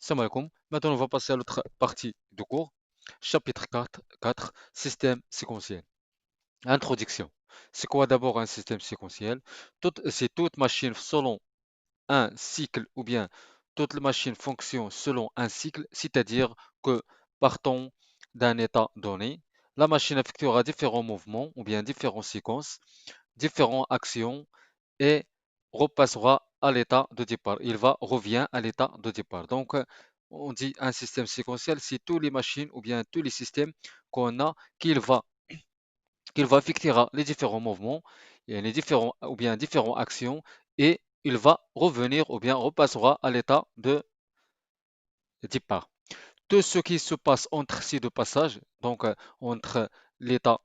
Salam alaikum. Maintenant, on va passer à l'autre partie du cours. Chapitre 4, système séquentiel. Introduction. C'est quoi d'abord un système séquentiel? C'est toute machine selon un cycle ou bien toute machine fonctionne selon un cycle, c'est-à-dire que partant d'un état donné, la machine effectuera différents mouvements ou bien différentes séquences, différentes actions et repassera à l'état de départ. Il va revient à l'état de départ. Donc, on dit un système séquentiel, c'est tous les machines ou bien tous les systèmes qu'on a qu'il va effectuera les différents mouvements et les différents ou bien différentes actions et il va revenir ou bien repassera à l'état de départ. Tout ce qui se passe entre ces deux passages, donc entre l'état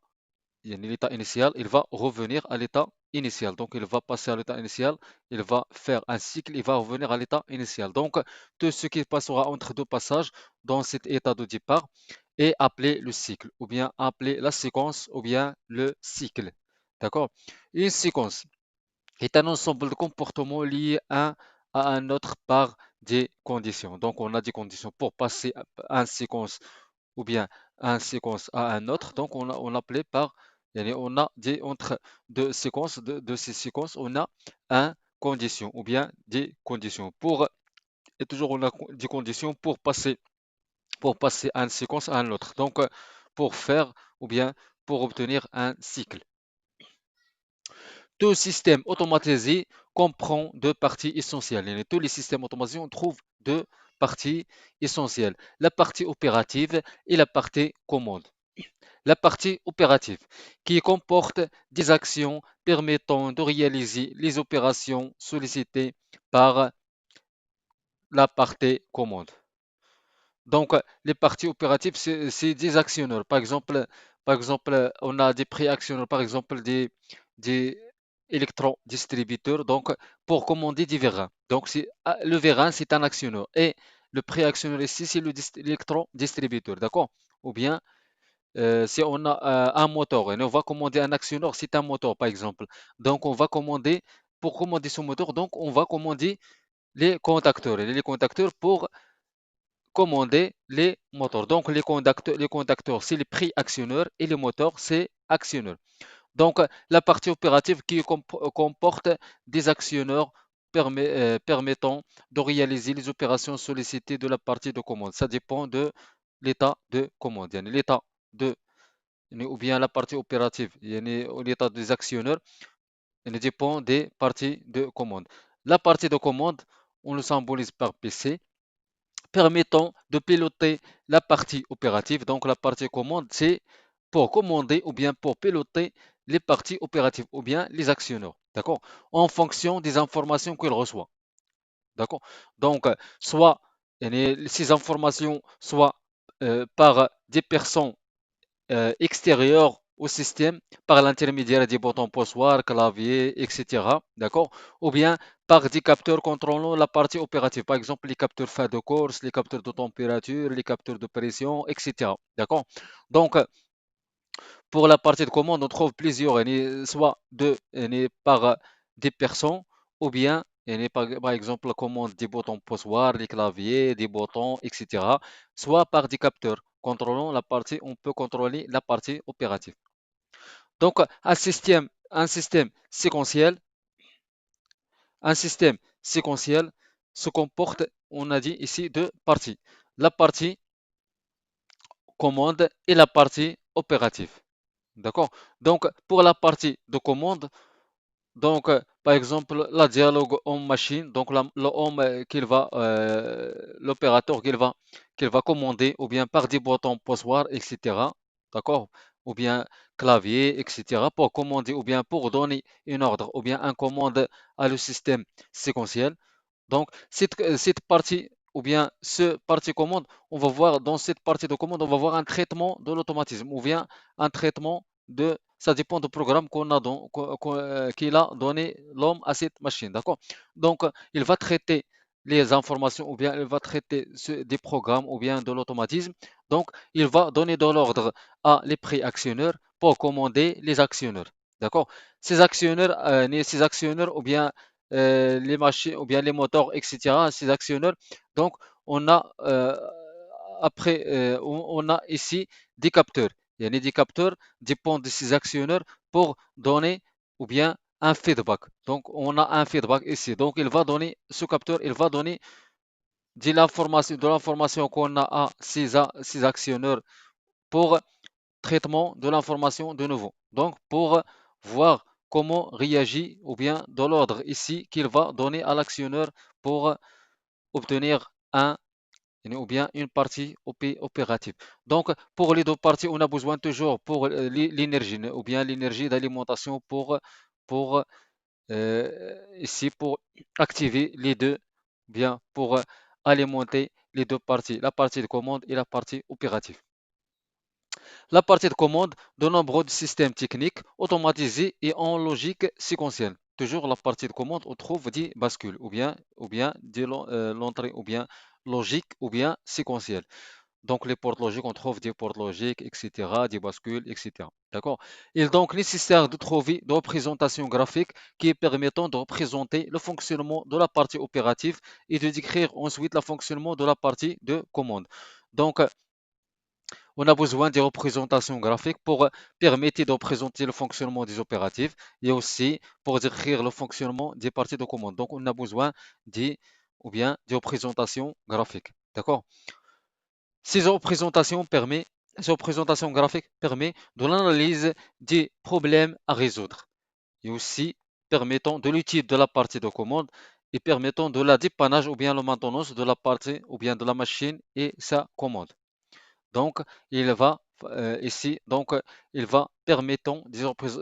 l'état initial, il va revenir à l'état initial. Donc, il va passer à l'état initial, il va faire un cycle, il va revenir à l'état initial. Donc, tout ce qui passera entre deux passages dans cet état de départ est appelé le cycle, ou bien appelé la séquence, ou bien le cycle. D'accord? Une séquence est un ensemble de comportements liés à un autre par des conditions. Donc, on a des conditions pour passer à une séquence ou bien un séquence à un autre. Donc, on appelait par, on a des, entre deux séquences, de ces séquences, on a un condition ou bien des conditions. Et toujours, on a des conditions pour passer à une séquence à un autre. Donc, pour faire ou bien pour obtenir un cycle. Tout système automatisé comprend deux parties essentielles. Et tous les systèmes automatisés, on trouve deux parties essentielles. La partie opérative et la partie commande. La partie opérative, qui comporte des actions permettant de réaliser les opérations sollicitées par la partie commande. Donc, les parties opératives, c'est des actionneurs. On a des pré-actionneurs, par exemple, des électrodistributeurs, donc, pour commander des vérins. Donc, le vérin, c'est un actionneur. Et le pré-actionneur ici, c'est l'électrodistributeur, d'accord? Ou bien, si on a un moteur et on va commander un actionneur, c'est un moteur par exemple. Donc on va commander, pour commander ce moteur, donc on va commander les contacteurs. Et les contacteurs pour commander les moteurs. Donc les contacteurs, c'est les prix actionneurs et les moteurs, c'est actionneurs. Donc la partie opérative qui comporte des actionneurs permettant de réaliser les opérations sollicitées de la partie de commande. Ça dépend de l'état de commande. L'état de ou bien la partie opérative, l'état des actionneurs, il dépend des parties de commande. La partie de commande, on le symbolise par PC, permettant de piloter la partie opérative. Donc la partie commande, c'est pour commander ou bien pour piloter les parties opératives ou bien les actionneurs. D'accord? En fonction des informations qu'il reçoit. D'accord? Donc, soit ces informations, soit par des personnes extérieur au système par l'intermédiaire des boutons poussoirs, clavier, etc. D'accord? Ou bien par des capteurs contrôlant la partie opérative. Par exemple, les capteurs fin de course, les capteurs de température, les capteurs de pression, etc. D'accord? Donc, pour la partie de commande, on trouve plusieurs, soit par des personnes ou bien par exemple la commande des boutons poussoirs, les claviers, des boutons, etc. Soit par des capteurs contrôlant la partie, on peut contrôler la partie opérative. Donc un système séquentiel, un système séquentiel se comporte, on a dit ici, deux parties. La partie commande et la partie opérative. D'accord? Donc, pour la partie de commande, donc, par exemple, la dialogue homme-machine, donc le homme l'opérateur qu'il va commander, ou bien par des boutons poussoirs, etc. D'accord? Ou bien clavier, etc. pour commander, ou bien pour donner une ordre, ou bien un commande à le système séquentiel. Donc, cette partie, ou bien ce partie commande, on va voir dans cette partie de commande, on va voir un traitement de l'automatisme, ou bien un traitement ça dépend du programme qu'il a donné l'homme à cette machine, d'accord? Donc, il va traiter les informations, ou bien il va traiter des programmes, ou bien de l'automatisme. Donc, il va donner de l'ordre à les pré-actionneurs pour commander les actionneurs, d'accord? Ces actionneurs, ou bien les machines ou bien les moteurs, etc., ces actionneurs. Donc, on a après on a ici des capteurs. Il y a des capteurs dépendent de ces actionneurs pour donner ou bien un feedback. Donc on a un feedback ici. Donc il va donner ce capteur, il va donner de l'information qu'on a à ces actionneurs pour traitement de l'information de nouveau. Donc, pour voir comment réagit ou bien de l'ordre ici qu'il va donner à l'actionneur pour obtenir un ou bien une partie opérative. Donc, pour les deux parties, on a besoin toujours pour l'énergie ou bien l'énergie d'alimentation pour ici pour activer les deux, bien pour alimenter les deux parties, la partie de commande et la partie opérative. La partie de commande de nombreux systèmes techniques automatisés et en logique séquentielle. Toujours la partie de commande, on trouve des bascules, ou bien l'entrée, ou bien logique, ou bien séquentielle. Donc les portes logiques, on trouve des portes logiques, etc., des bascules, etc. D'accord? Il est donc nécessaire de trouver des représentations graphiques qui permettent de représenter le fonctionnement de la partie opérative et de décrire ensuite le fonctionnement de la partie de commande. Donc, on a besoin des représentations graphiques pour permettre de représenter le fonctionnement des opératifs et aussi pour décrire le fonctionnement des parties de commande. Donc, on a besoin des, ou bien des représentations graphiques. D'accord? Ces représentations graphiques permettent de l'analyse des problèmes à résoudre et aussi permettant de l'étude de la partie de commande et permettant de la dépannage ou bien la maintenance de la partie ou bien de la machine et sa commande. Donc, il va ici, donc il va permettant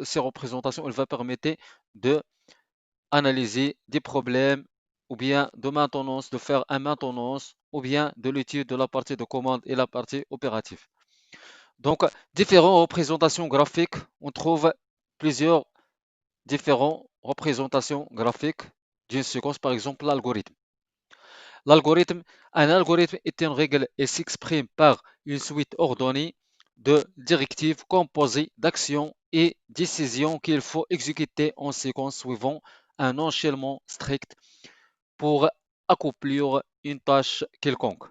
ces représentations, il va permettre de analyser des problèmes ou bien de maintenance, de faire un maintenance ou bien de l'étude de la partie de commande et la partie opérative. Donc, différentes représentations graphiques, on trouve plusieurs différentes représentations graphiques d'une séquence, par exemple l'algorithme. L'algorithme, un algorithme est une règle et s'exprime par une suite ordonnée de directives composées d'actions et décisions qu'il faut exécuter en séquence suivant un enchaînement strict pour accomplir une tâche quelconque.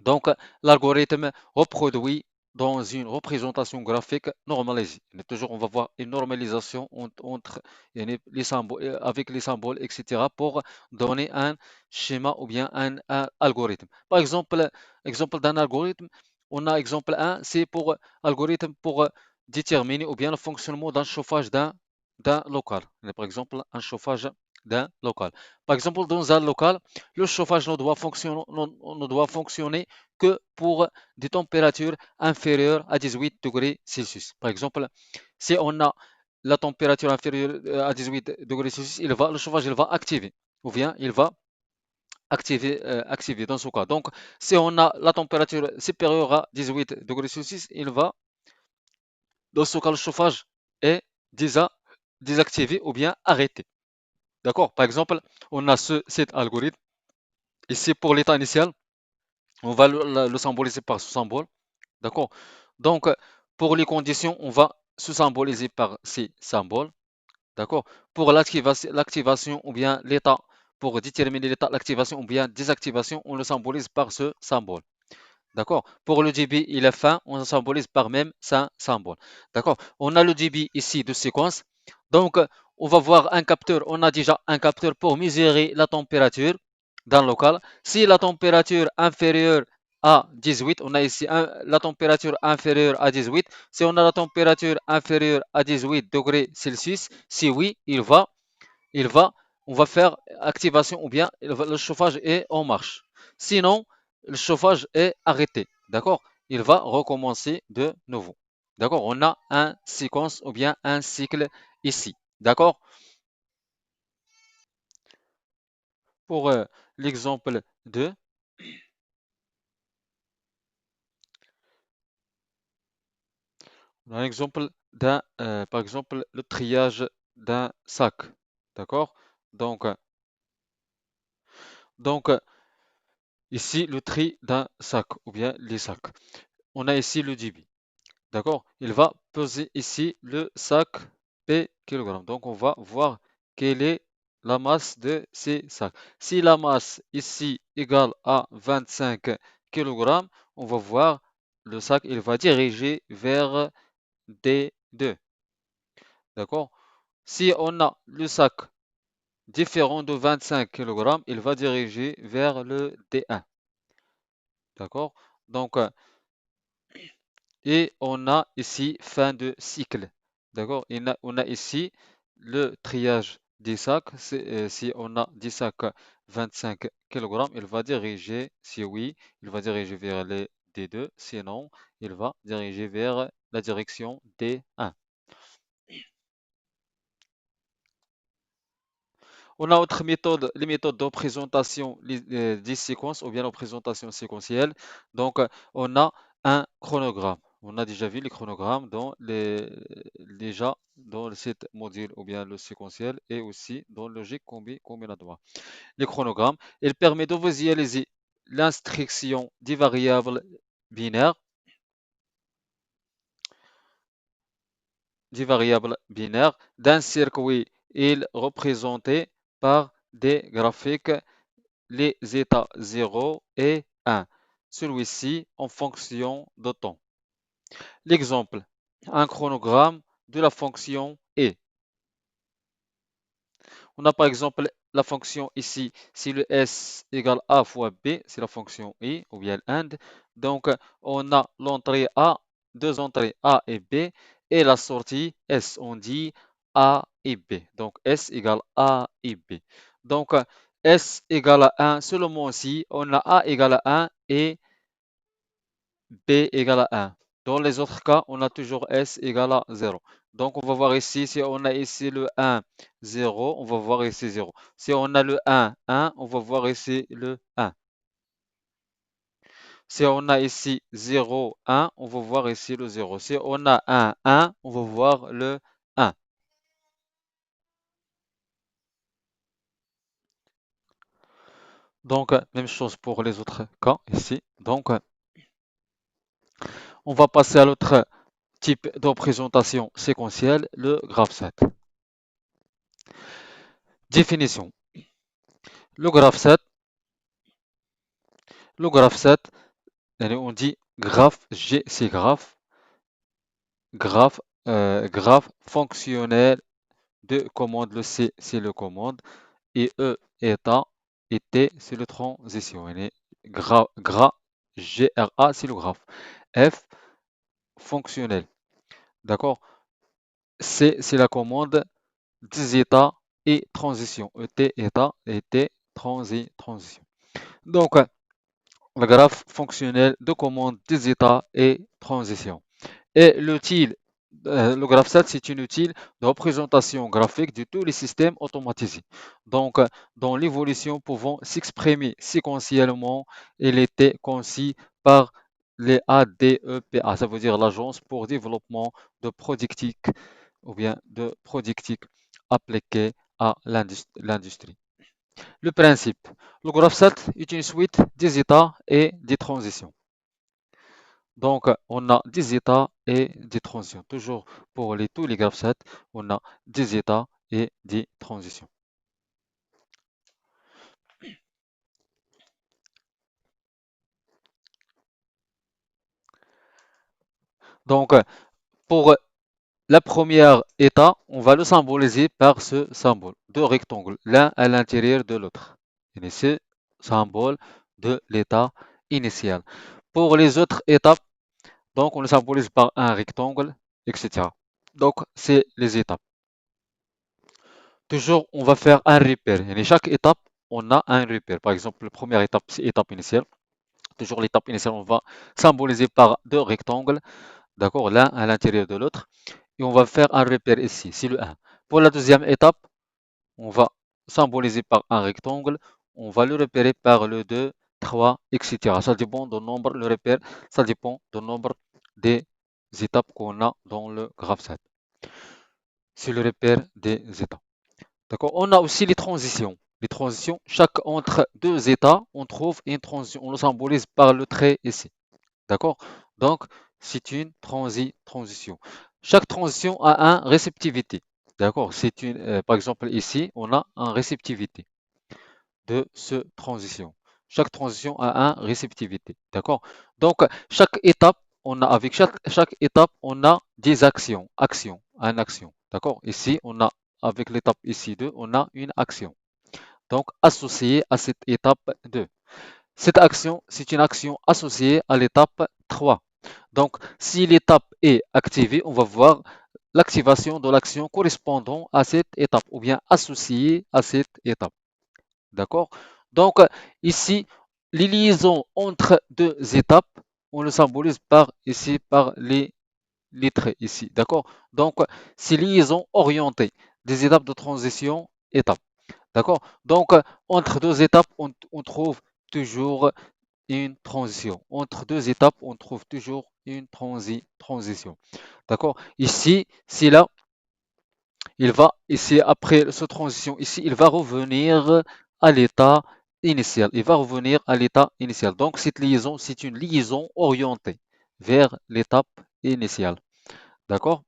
Donc, l'algorithme reproduit dans une représentation graphique normalisée. Toujours, on va voir une normalisation entre les symboles, avec les symboles, etc., pour donner un schéma ou bien un algorithme. Par exemple, exemple d'un algorithme, on a exemple 1, c'est pour algorithme pour déterminer ou bien le fonctionnement d'un chauffage d'un local. Par exemple, un chauffage d'un local. Par exemple, dans un local, le chauffage ne doit fonctionner que pour des températures inférieures à 18 degrés Celsius. Par exemple, si on a la température inférieure à 18 degrés Celsius, le chauffage il va activer, ou bien il va activer dans ce cas. Donc, si on a la température supérieure à 18 degrés Celsius, dans ce cas, le chauffage est déjà désactivé ou bien arrêté. D'accord? Par exemple, on a cet algorithme. Ici, pour l'état initial, on va le symboliser par ce symbole. D'accord? Donc, pour les conditions, on va se symboliser par ces symboles. D'accord? Pour l'activation ou bien l'état, pour déterminer l'état d'activation ou bien désactivation, on le symbolise par ce symbole. D'accord? Pour le débit et la fin, on le symbolise par même ce symbole. D'accord? On a le débit ici de séquence. Donc, on va voir un capteur. On a déjà un capteur pour mesurer la température dans le local. Si la température inférieure à 18, on a ici la température inférieure à 18. Si on a la température inférieure à 18 degrés Celsius, si oui, il va, on va faire activation ou bien le chauffage est en marche. Sinon, le chauffage est arrêté. D'accord? Il va recommencer de nouveau. D'accord? On a un séquence ou bien un cycle ici. D'accord? Pour l'exemple 2, on a un exemple par exemple, le triage d'un sac. D'accord? Donc, donc ici, le tri d'un sac ou bien les sacs. On a ici le débit. D'accord? Il va peser ici le sac P kg. Donc, on va voir quelle est la masse de ces sacs. Si la masse ici égale à 25 kg, on va voir le sac, il va diriger vers D2. D'accord? Si on a le sac différent de 25 kg, il va diriger vers le D1. D'accord? Donc, et on a ici fin de cycle. D'accord? On a ici le triage des sacs. Si on a 10 sacs 25 kg, il va diriger, si oui, il va diriger vers les D2. Sinon, il va diriger vers la direction D1. On a autre méthode, les méthodes de représentation des séquences ou bien de représentation séquentielle. Donc, on a un chronogramme. On a déjà vu les chronogrammes déjà dans le site module ou bien le séquentiel et aussi dans le logique combinatoire. Les chronogrammes, il permet de visualiser l'instruction des variables binaires, d'un circuit. Il est représenté par des graphiques les états 0 et 1, celui-ci en fonction de temps. L'exemple, un chronogramme de la fonction est. On a par exemple la fonction ici, si le S égale A fois B, c'est la fonction I ou bien AND. Donc on a l'entrée A, deux entrées A et B, et la sortie S, on dit A et B. Donc S égale A et B. Donc S égale à 1 seulement si on a A égale à 1 et B égale à 1. Dans les autres cas, on a toujours S égale à 0. Donc, on va voir ici, si on a ici le 1, 0, on va voir ici 0. Si on a le 1, 1, on va voir ici le 1. Si on a ici 0, 1, on va voir ici le 0. Si on a 1, 1, on va voir le 1. Donc, même chose pour les autres cas ici. Donc, on va passer à l'autre type de représentation séquentielle, le graphe 7. Définition. Le graphe 7, le graphe 7, on dit graphe, G c'est graphe fonctionnel de commande, le C c'est le commande, et E état, et T c'est le transition. Et GRA c'est le graphe. F fonctionnel. D'accord? C c'est la commande des états et transition. ET état et T transition. Donc, le graphe fonctionnel de commande des états et transition. Et le graphe 7, c'est une outil de représentation graphique de tous les systèmes automatisés. Donc, dans l'évolution pouvant s'exprimer séquentiellement, il était conçu par les ADEPA, ça veut dire l'Agence pour développement de productique ou bien de productique appliquée à l'industrie. Le principe, le graphe 7 est une suite des états et des transitions. Donc, on a des états et des transitions. Toujours pour tous les graphes 7, on a des états et des transitions. Donc, pour la première état, on va le symboliser par ce symbole, deux rectangles, l'un à l'intérieur de l'autre. Et c'est symbole de l'état initial. Pour les autres étapes, donc on le symbolise par un rectangle, etc. Donc, c'est les étapes. Toujours, on va faire un repère. Et chaque étape, on a un repère. Par exemple, la première étape, c'est l'étape initiale. Toujours l'étape initiale, on va symboliser par deux rectangles, d'accord, l'un à l'intérieur de l'autre. Et on va faire un repère ici, c'est le 1. Pour la deuxième étape, on va symboliser par un rectangle. On va le repérer par le 2, 3, etc. Ça dépend du nombre, le repère, ça dépend du nombre des étapes qu'on a dans le graphe 7. C'est le repère des étapes. D'accord. On a aussi les transitions. Les transitions, chaque entre deux états, on trouve une transition. On le symbolise par le trait ici. D'accord. Donc, c'est une transition. Chaque transition a une réceptivité. D'accord? Par exemple, ici, on a une réceptivité de ce transition. Chaque transition a une réceptivité. D'accord? Donc, avec chaque étape, on a des une action. D'accord? Ici, avec l'étape ici 2, on a une action. Donc, associée à cette étape 2. Cette action, c'est une action associée à l'étape 3. Donc, si l'étape est activée, on va voir l'activation de l'action correspondant à cette étape ou bien associée à cette étape. D'accord? Donc, ici, les liaisons entre deux étapes, on le symbolise par les traits ici. D'accord? Donc, c'est liaison orientée des étapes de transition, étape. D'accord? Donc, entre deux étapes, on trouve toujours une transition. Entre deux étapes, on trouve toujours une transition. D'accord? Ici, c'est là, ici, après cette transition, ici, il va revenir à l'état initial. Il va revenir à l'état initial. Donc, cette liaison, c'est une liaison orientée vers l'étape initiale. D'accord?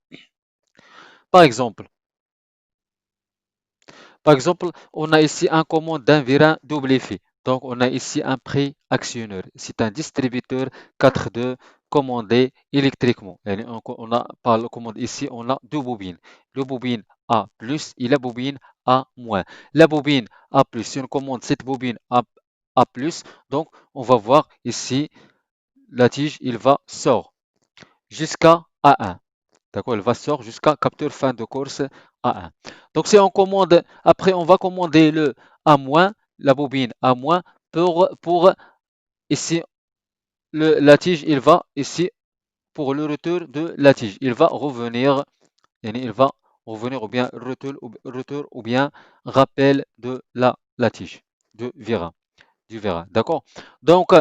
Par exemple, Par exemple, on a ici un commande d'un vérin double effet. Donc, on a ici un pré-actionneur. C'est un distributeur 4-2 commandé électriquement. Et on a, par la commande ici, on a deux bobines. Le bobine A plus et la bobine A moins. La bobine A plus, si on commande cette bobine A plus, donc on va voir ici, la tige, il va sort jusqu'à A1. D'accord, elle va sortir jusqu'à capteur fin de course A1. Donc si on commande, après on va commander le A-, la bobine A- pour ici la tige, il va ici pour le retour de la tige. Il va revenir, il va revenir ou bien retour ou bien rappel de la tige, du vérin, D'accord? Donc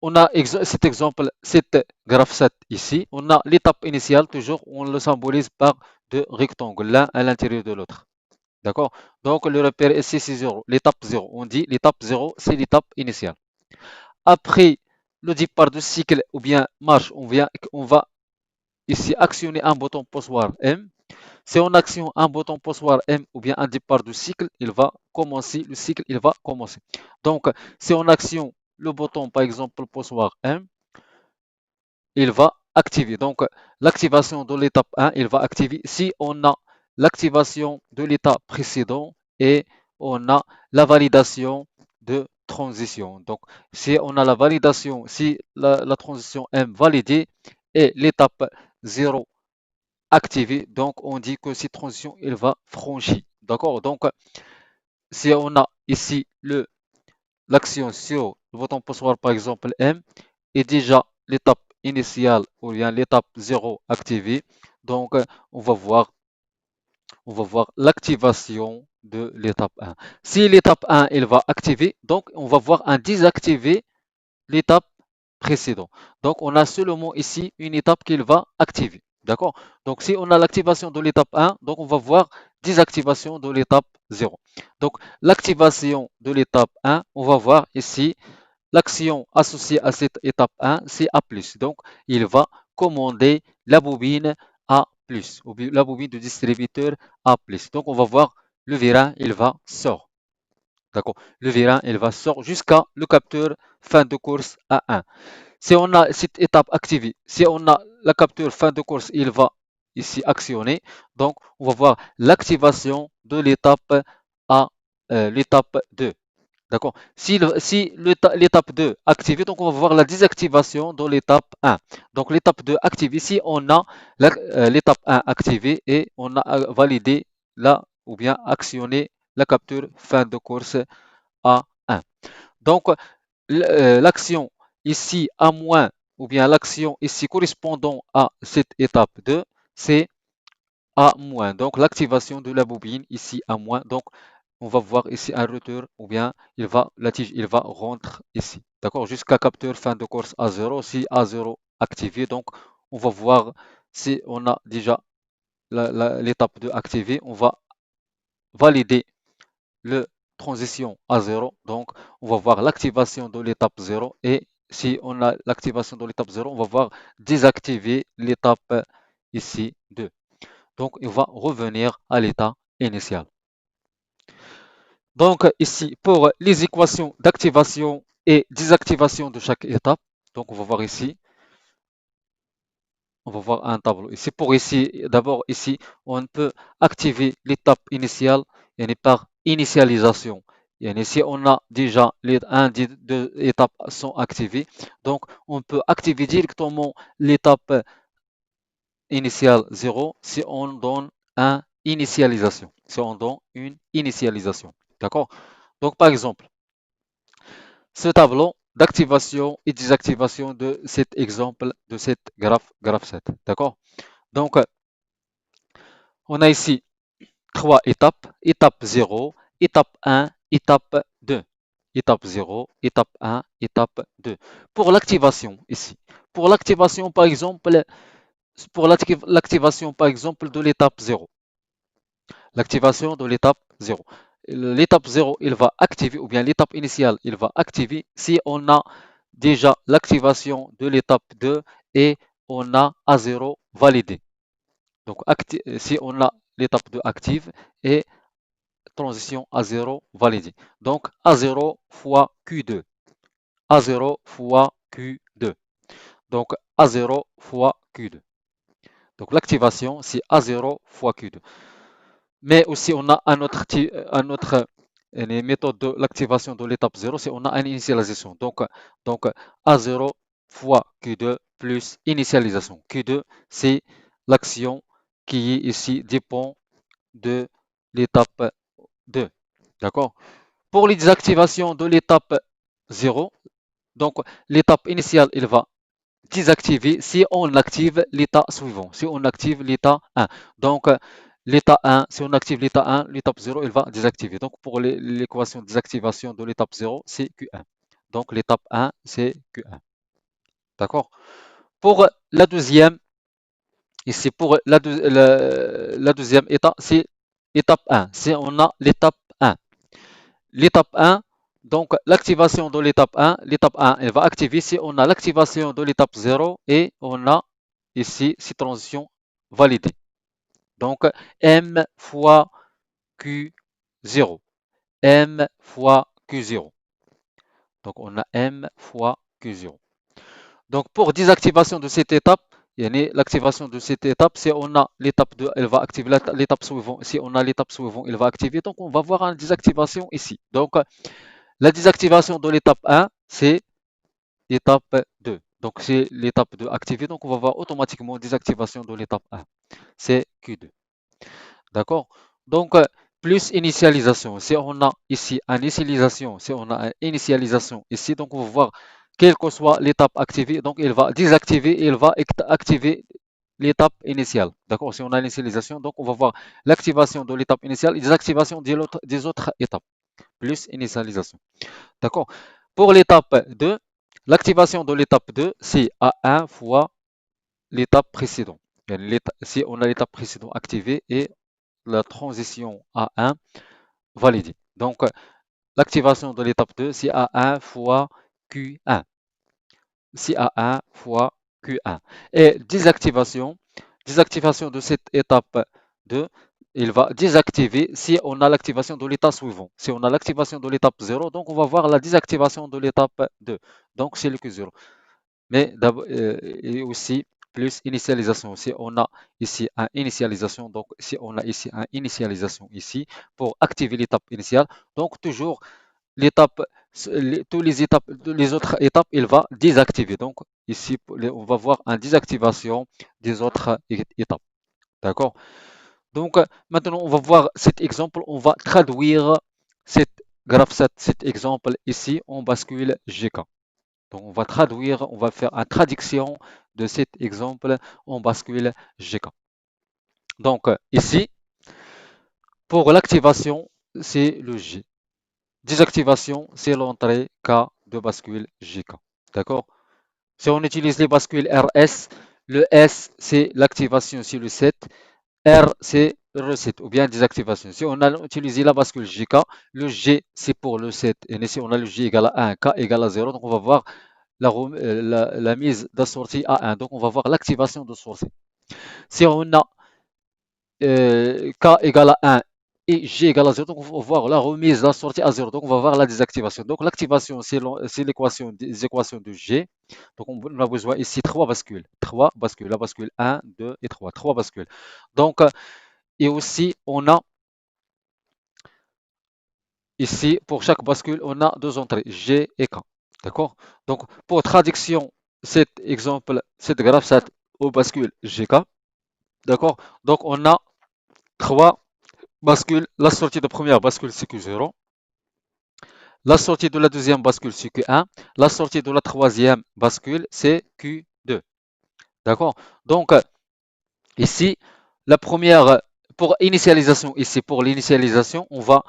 on a cet exemple, cette graphe 7 ici. On a l'étape initiale, toujours, on le symbolise par deux rectangles, l'un à l'intérieur de l'autre. D'accord? Donc, le repère ici, c'est 0. L'étape 0. On dit l'étape 0, c'est l'étape initiale. Après le départ de cycle ou bien marche, on va ici actionner un bouton poussoir M. Si on actionne un bouton poussoir M ou bien un départ de cycle, le cycle, il va commencer. Donc, si on actionne le bouton, par exemple, poussoir M, il va activer. Donc, l'activation de l'étape 1, il va activer si on a l'activation de l'état précédent et on a la validation de transition. Donc, si on a la validation, si la transition M validée et l'étape 0 activée, donc on dit que cette transition, elle va franchir. D'accord? Donc, si on a ici l'action sur le bouton poussoir, par exemple M, est déjà l'étape initiale ou bien l'étape 0 activée. Donc, on va voir l'activation de l'étape 1. Si l'étape 1, elle va activer, donc on va voir un désactiver l'étape précédente. Donc, on a seulement ici une étape qu'il va activer. D'accord? Donc, si on a l'activation de l'étape 1, donc on va voir désactivation de l'étape 0. Donc, l'activation de l'étape 1, on va voir ici l'action associée à cette étape 1, c'est A+. Donc, il va commander la bobine A+, ou bien la bobine du distributeur A+. Donc, on va voir le vérin, il va sort. D'accord. Le vérin, il va sort jusqu'à le capteur fin de course A1. Si on a cette étape activée, si on a la capture fin de course, il va ici actionner. Donc, on va voir l'activation de l'étape A, l'étape 2. D'accord. Si l'étape 2 activée, donc on va voir la désactivation de l'étape 1. Donc l'étape 2 activée, si on a l'étape 1 activée et on a validé ou bien actionné la capture fin de course A1. Donc l'action ici A- ou bien l'action ici correspondant à cette étape 2, c'est A-. Donc l'activation de la bobine ici A-. Donc on va voir ici un retour ou bien la tige il va rentrer ici. D'accord? Jusqu'à capteur fin de course A0. Si A0 activé, donc on va voir si on a déjà l'étape de activé. On va valider le transition A0. Donc on va voir l'activation de l'étape 0 et si on a l'activation de l'étape 0, on va voir désactiver l'étape ici 2. Donc, il va revenir à l'état initial. Donc, ici, pour les équations d'activation et désactivation de chaque étape, donc on va voir ici, on va voir un tableau ici. Pour ici, d'abord ici, on peut activer l'étape initiale et par initialisation. Et ici, on a déjà les 1, 2 étapes sont activées. Donc, on peut activer directement l'étape initiale 0 si on donne une initialisation. Si on donne une initialisation. D'accord? Donc, par exemple, ce tableau d'activation et désactivation de cet exemple, de cet graphe 7. D'accord? Donc, on a ici trois étapes. Étape 0, étape 1, étape 2. Étape 0, étape 1, étape 2. Pour l'activation ici. Pour l'activation, par exemple, par exemple, de l'étape 0. L'activation de l'étape 0. L'étape 0, il va activer, ou bien l'étape initiale, il va activer si on a déjà l'activation de l'étape 2 et on a A0 validé. Donc, si on a l'étape 2 active et transition A0 validée. Donc, A0 fois Q2. A0 fois Q2. Donc, A0 fois Q2. Donc, l'activation, c'est A0 fois Q2. Mais aussi, on a un autre méthode de l'activation de l'étape 0, c'est on a une initialisation. Donc A0 fois Q2 plus initialisation. Q2, c'est l'action qui est ici dépend de l'étape 2. D'accord? Pour les désactivations de l'étape 0, donc l'étape initiale, il va désactiver si on active l'état suivant, si on active l'état 1. Donc, l'état 1, si on active l'état 1, l'étape 0, il va désactiver. Donc, pour l'équation de désactivation de l'étape 0, c'est Q1. Donc, l'étape 1, c'est Q1. D'accord? Pour la deuxième, ici, pour la deuxième étape, c'est étape 1. Si on a l'étape 1. L'étape 1, donc l'activation de l'étape 1, elle va activer si on a l'activation de l'étape 0 et on a ici cette transition validée. Donc M fois Q0. M fois Q0. Donc on a M fois Q0. Donc pour désactivation de cette étape, l'activation de cette étape, si on a l'étape 2, elle va activer l'étape suivante. Si on a l'étape suivante, elle va activer. Donc on va voir une désactivation ici. Donc la désactivation de l'étape 1, c'est l'étape 2. Donc, c'est l'étape 2 activée. Donc, on va voir automatiquement désactivation de l'étape 1. C'est Q2. D'accord? Donc, plus initialisation. Si on a ici une initialisation, si on a une initialisation ici, donc on va voir quelle que soit l'étape activée, donc il va désactiver et il va activer l'étape initiale. D'accord? Si on a l'initialisation, donc on va voir l'activation de l'étape initiale et désactivation des autres étapes. Plus initialisation. D'accord? Pour l'étape 2, l'activation de l'étape 2, c'est A1 fois l'étape précédente. Si on a l'étape précédente activée et la transition A1 validée. Donc, l'activation de l'étape 2, c'est A1 fois Q1. C'est A1 fois Q1. Et désactivation de cette étape 2, il va désactiver si on a l'activation de l'état suivant. Si on a l'activation de l'étape 0, donc on va voir la désactivation de l'étape 2. Donc c'est le Q0. Mais d'abord, et aussi plus initialisation. Si on a ici un initialisation, donc si on a ici un initialisation ici pour activer l'étape initiale, donc toujours l'étape, les autres étapes, il va désactiver. Donc ici, on va voir une désactivation des autres étapes. D'accord? Donc maintenant, on va voir cet exemple. On va traduire cette graphe, cet exemple ici en bascule GK. Donc on va traduire, on va faire une traduction de cet exemple en bascule GK. Donc ici, pour l'activation, c'est le G. Désactivation, c'est l'entrée K de bascule GK. D'accord? Si on utilise les bascules RS, le S, c'est l'activation sur le 7. R, c'est recette ou bien désactivation. Si on a utilisé la bascule GK, le G, c'est pour le 7. Et ici, on a le G égale à 1, K égale à 0. Donc, on va voir la mise d'assortie à 1. Donc, on va voir l'activation de sortie. Si on a K égale à 1 et G égale à 0, donc on va voir la remise, la sortie à 0, donc on va voir la désactivation. Donc l'activation, c'est l'équation des équations de G. Donc on a besoin ici 3 bascules, la bascule 1, 2 et 3 bascules. Donc, et aussi on a ici, pour chaque bascule, on a deux entrées, G et K. D'accord? Donc pour traduction, cet exemple, cette graphe, cette au bascule GK. D'accord? Donc on a 3 bascules. La sortie de première bascule, c'est Q0. La sortie de la deuxième bascule, c'est Q1. La sortie de la troisième bascule, c'est Q2. D'accord? Donc, ici, la première, pour initialisation, ici, pour l'initialisation, on va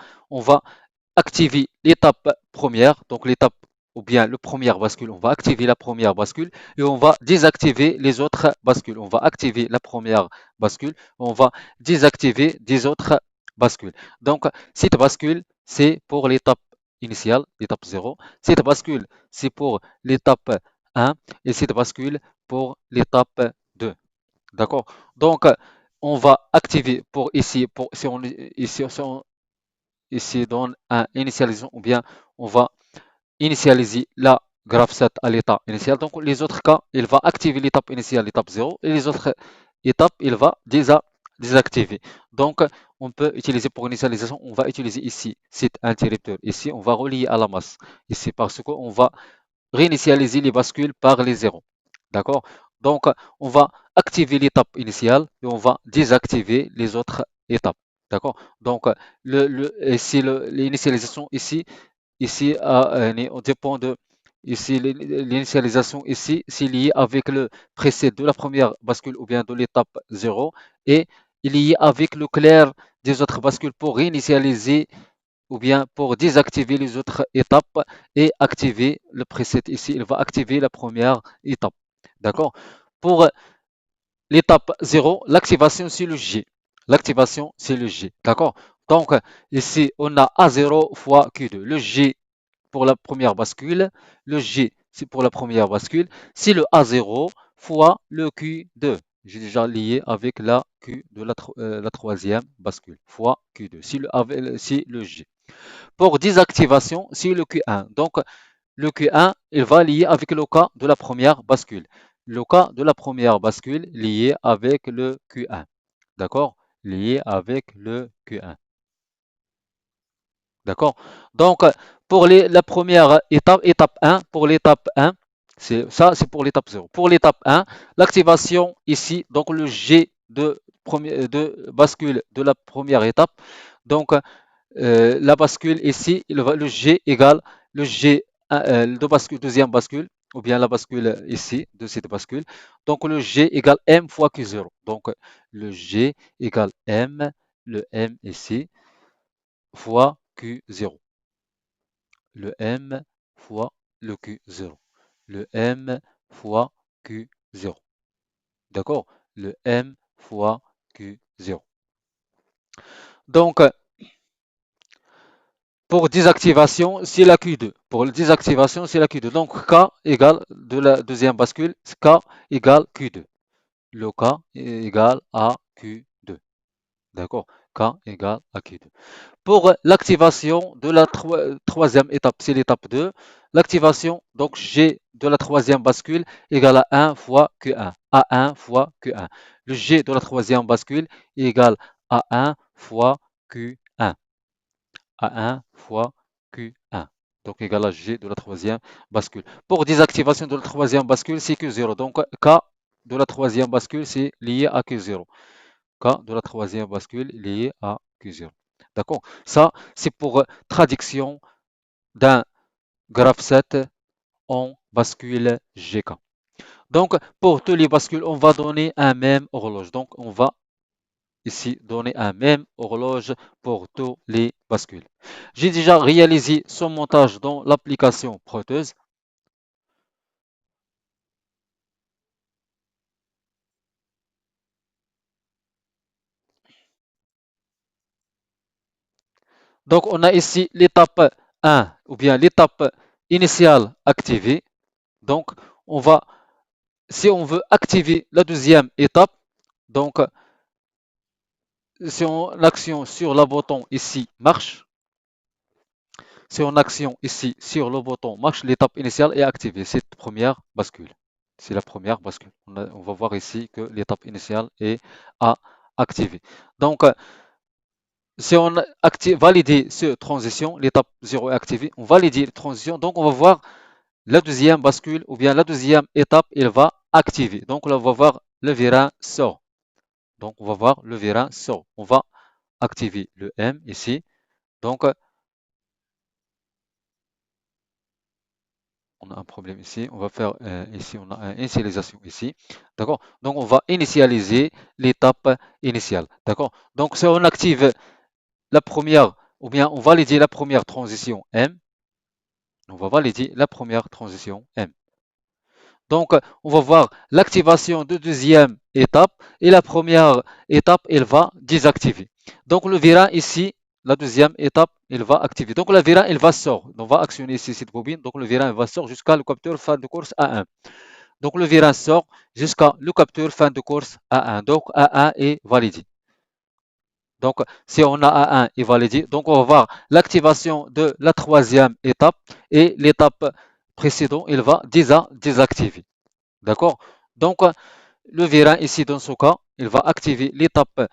activer l'étape première. Donc, l'étape, ou bien le premier bascule, on va activer la première bascule et on va désactiver les autres bascules. On va activer la première bascule, on va désactiver des autres bascules. Donc, cette bascule, c'est pour l'étape initiale, l'étape 0. Cette bascule, c'est pour l'étape 1 et cette bascule pour l'étape 2. D'accord? Donc, on va activer pour ici, si on donne un initialisation ou bien on va initialiser la graph set à l'état initial. Donc, les autres cas, il va activer l'étape initiale, l'étape 0, et les autres étapes, il va désactiver. Donc, on peut utiliser pour initialisation, on va utiliser ici cet interrupteur. Ici, on va relier à la masse. Ici, parce qu'on va réinitialiser les bascules par les zéros. D'accord? Donc, on va activer l'étape initiale et on va désactiver les autres étapes. D'accord? Donc, ici, l'initialisation ici on dépend de ici l'initialisation ici, c'est lié avec le preset de la première bascule ou bien de l'étape 0 et il est lié avec le clair des autres bascules pour réinitialiser ou bien pour désactiver les autres étapes et activer le preset ici. Il va activer la première étape. D'accord? Pour l'étape 0, l'activation c'est le G. L'activation c'est le G. D'accord? Donc ici on a A0 fois Q2. Le G pour la première bascule, le G c'est pour la première bascule, c'est le A0 fois le Q2. J'ai déjà lié avec la Q de la troisième bascule fois Q2. C'est le G. Pour désactivation, c'est le Q1. Donc, le Q1, il va lier avec le cas de la première bascule. Le cas de la première bascule lié avec le Q1. D'accord? Lié avec le Q1. D'accord? Donc, pour la première étape, étape 1, pour l'étape 1, c'est pour l'étape 0. Pour l'étape 1, l'activation ici, donc le G de bascule de la première étape. Donc, la bascule ici, le G égale le G de bascule, deuxième bascule, ou bien la bascule ici, de cette bascule. Donc, le G égale M fois Q0. Donc, le G égale M, le M ici, fois Q0. Le M fois le Q0. Le M fois Q0. D'accord? Le M fois Q0. Donc, pour désactivation, c'est la Q2. Pour la désactivation, c'est la Q2. Donc, K égale de la deuxième bascule, K égale Q2. Le K égale à Q2. D'accord? K égale à Q2. Pour l'activation de la troisième étape, c'est l'étape 2. L'activation, donc G de la troisième bascule égale à 1 fois Q1. À 1 fois Q1. Le G de la troisième bascule égale à 1 fois Q1. À 1 fois Q1. Donc égal à G de la troisième bascule. Pour désactivation de la troisième bascule, c'est Q0. Donc K de la troisième bascule, c'est lié à Q0. K de la troisième bascule lié à Q0. D'accord? Ça, c'est pour traduction d'un graphe 7 en bascule GK. Donc, pour tous les bascules, on va donner un même horloge. Donc, on va ici donner un même horloge pour tous les bascules. J'ai déjà réalisé son montage dans l'application Proteus. Donc, on a ici l'étape 1 ou bien l'étape initiale activée. Donc, on va, si on veut activer la deuxième étape, donc si on action sur le bouton ici marche, si on action ici sur le bouton marche, l'étape initiale est activée. Cette première bascule. C'est la première bascule. On va voir ici que l'étape initiale est à activer. Donc, si on valide cette transition, l'étape 0 est activée, on valide la transition, donc on va voir la deuxième bascule ou bien la deuxième étape, elle va activer. Donc là, on va voir le vérin sort. Donc on va voir le vérin sort. On va activer le M ici. Donc on a un problème ici. On va faire ici, on a une initialisation ici. D'accord. Donc on va initialiser l'étape initiale. D'accord. Donc si on active la première, ou bien on valide la première transition M, on va valider la première transition M. Donc, on va voir l'activation de deuxième étape et la première étape, elle va désactiver. Donc, le vérin ici, la deuxième étape, il va activer. Donc, le vérin, il va sortir. On va actionner ici cette bobine. Donc, le vérin, il va sortir jusqu'à le capteur fin de course A1. Donc, le vérin sort jusqu'à le capteur fin de course A1. Donc, A1 est validé. Donc, si on a A1 est validé, donc on va voir l'activation de la troisième étape et l'étape précédente, il va désactiver. D'accord? Donc, le vérin ici, dans ce cas, il va activer l'étape,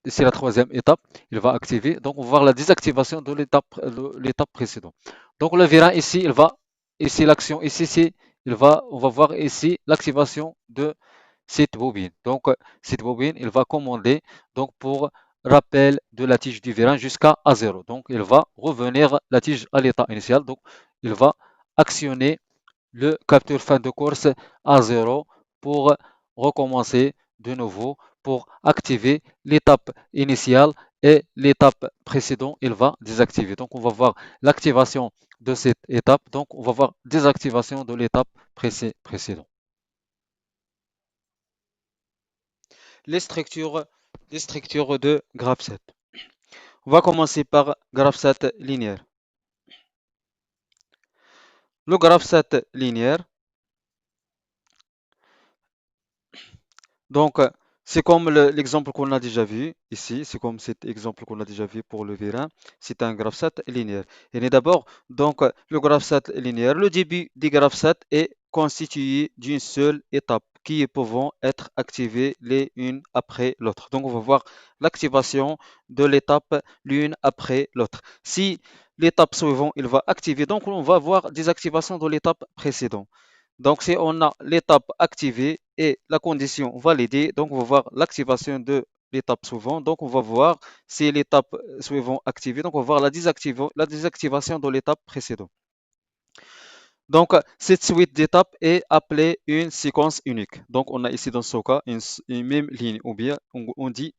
c'est la troisième étape, il va activer. Donc, on va voir la désactivation de l'étape précédente. Donc, le vérin ici, il va, ici, l'action, ici, on va voir ici l'activation de cette bobine. Donc, cette bobine, il va commander, donc, pour rappel de la tige du vérin jusqu'à A0. Donc, il va revenir la tige à l'état initial. Donc, il va actionner le capteur fin de course à 0 pour recommencer de nouveau pour activer l'étape initiale et l'étape précédente, il va désactiver. Donc, on va voir l'activation de cette étape. Donc, on va voir désactivation de l'étape précédente. Les structures, les structures de Graph7. On va commencer par Graph7 linéaire. Le Graph7 linéaire, donc, c'est comme l'exemple qu'on a déjà vu ici, c'est comme cet exemple qu'on a déjà vu pour le vérin, c'est un graphe 7 linéaire. Et d'abord, donc, le graphe 7 linéaire, le début du graphe 7 est constitué d'une seule étape qui est pouvant être activée l'une après l'autre. Donc, on va voir l'activation de l'étape l'une après l'autre. Si l'étape suivante, il va activer, donc on va voir des activations de l'étape précédente. Donc, si on a l'étape activée et la condition validée, donc on va voir l'activation de l'étape suivante. Donc, on va voir si l'étape suivante activée. Donc, on va voir la désactivation de l'étape précédente. Donc, cette suite d'étapes est appelée une séquence unique. Donc, on a ici dans ce cas une même ligne, ou bien on dit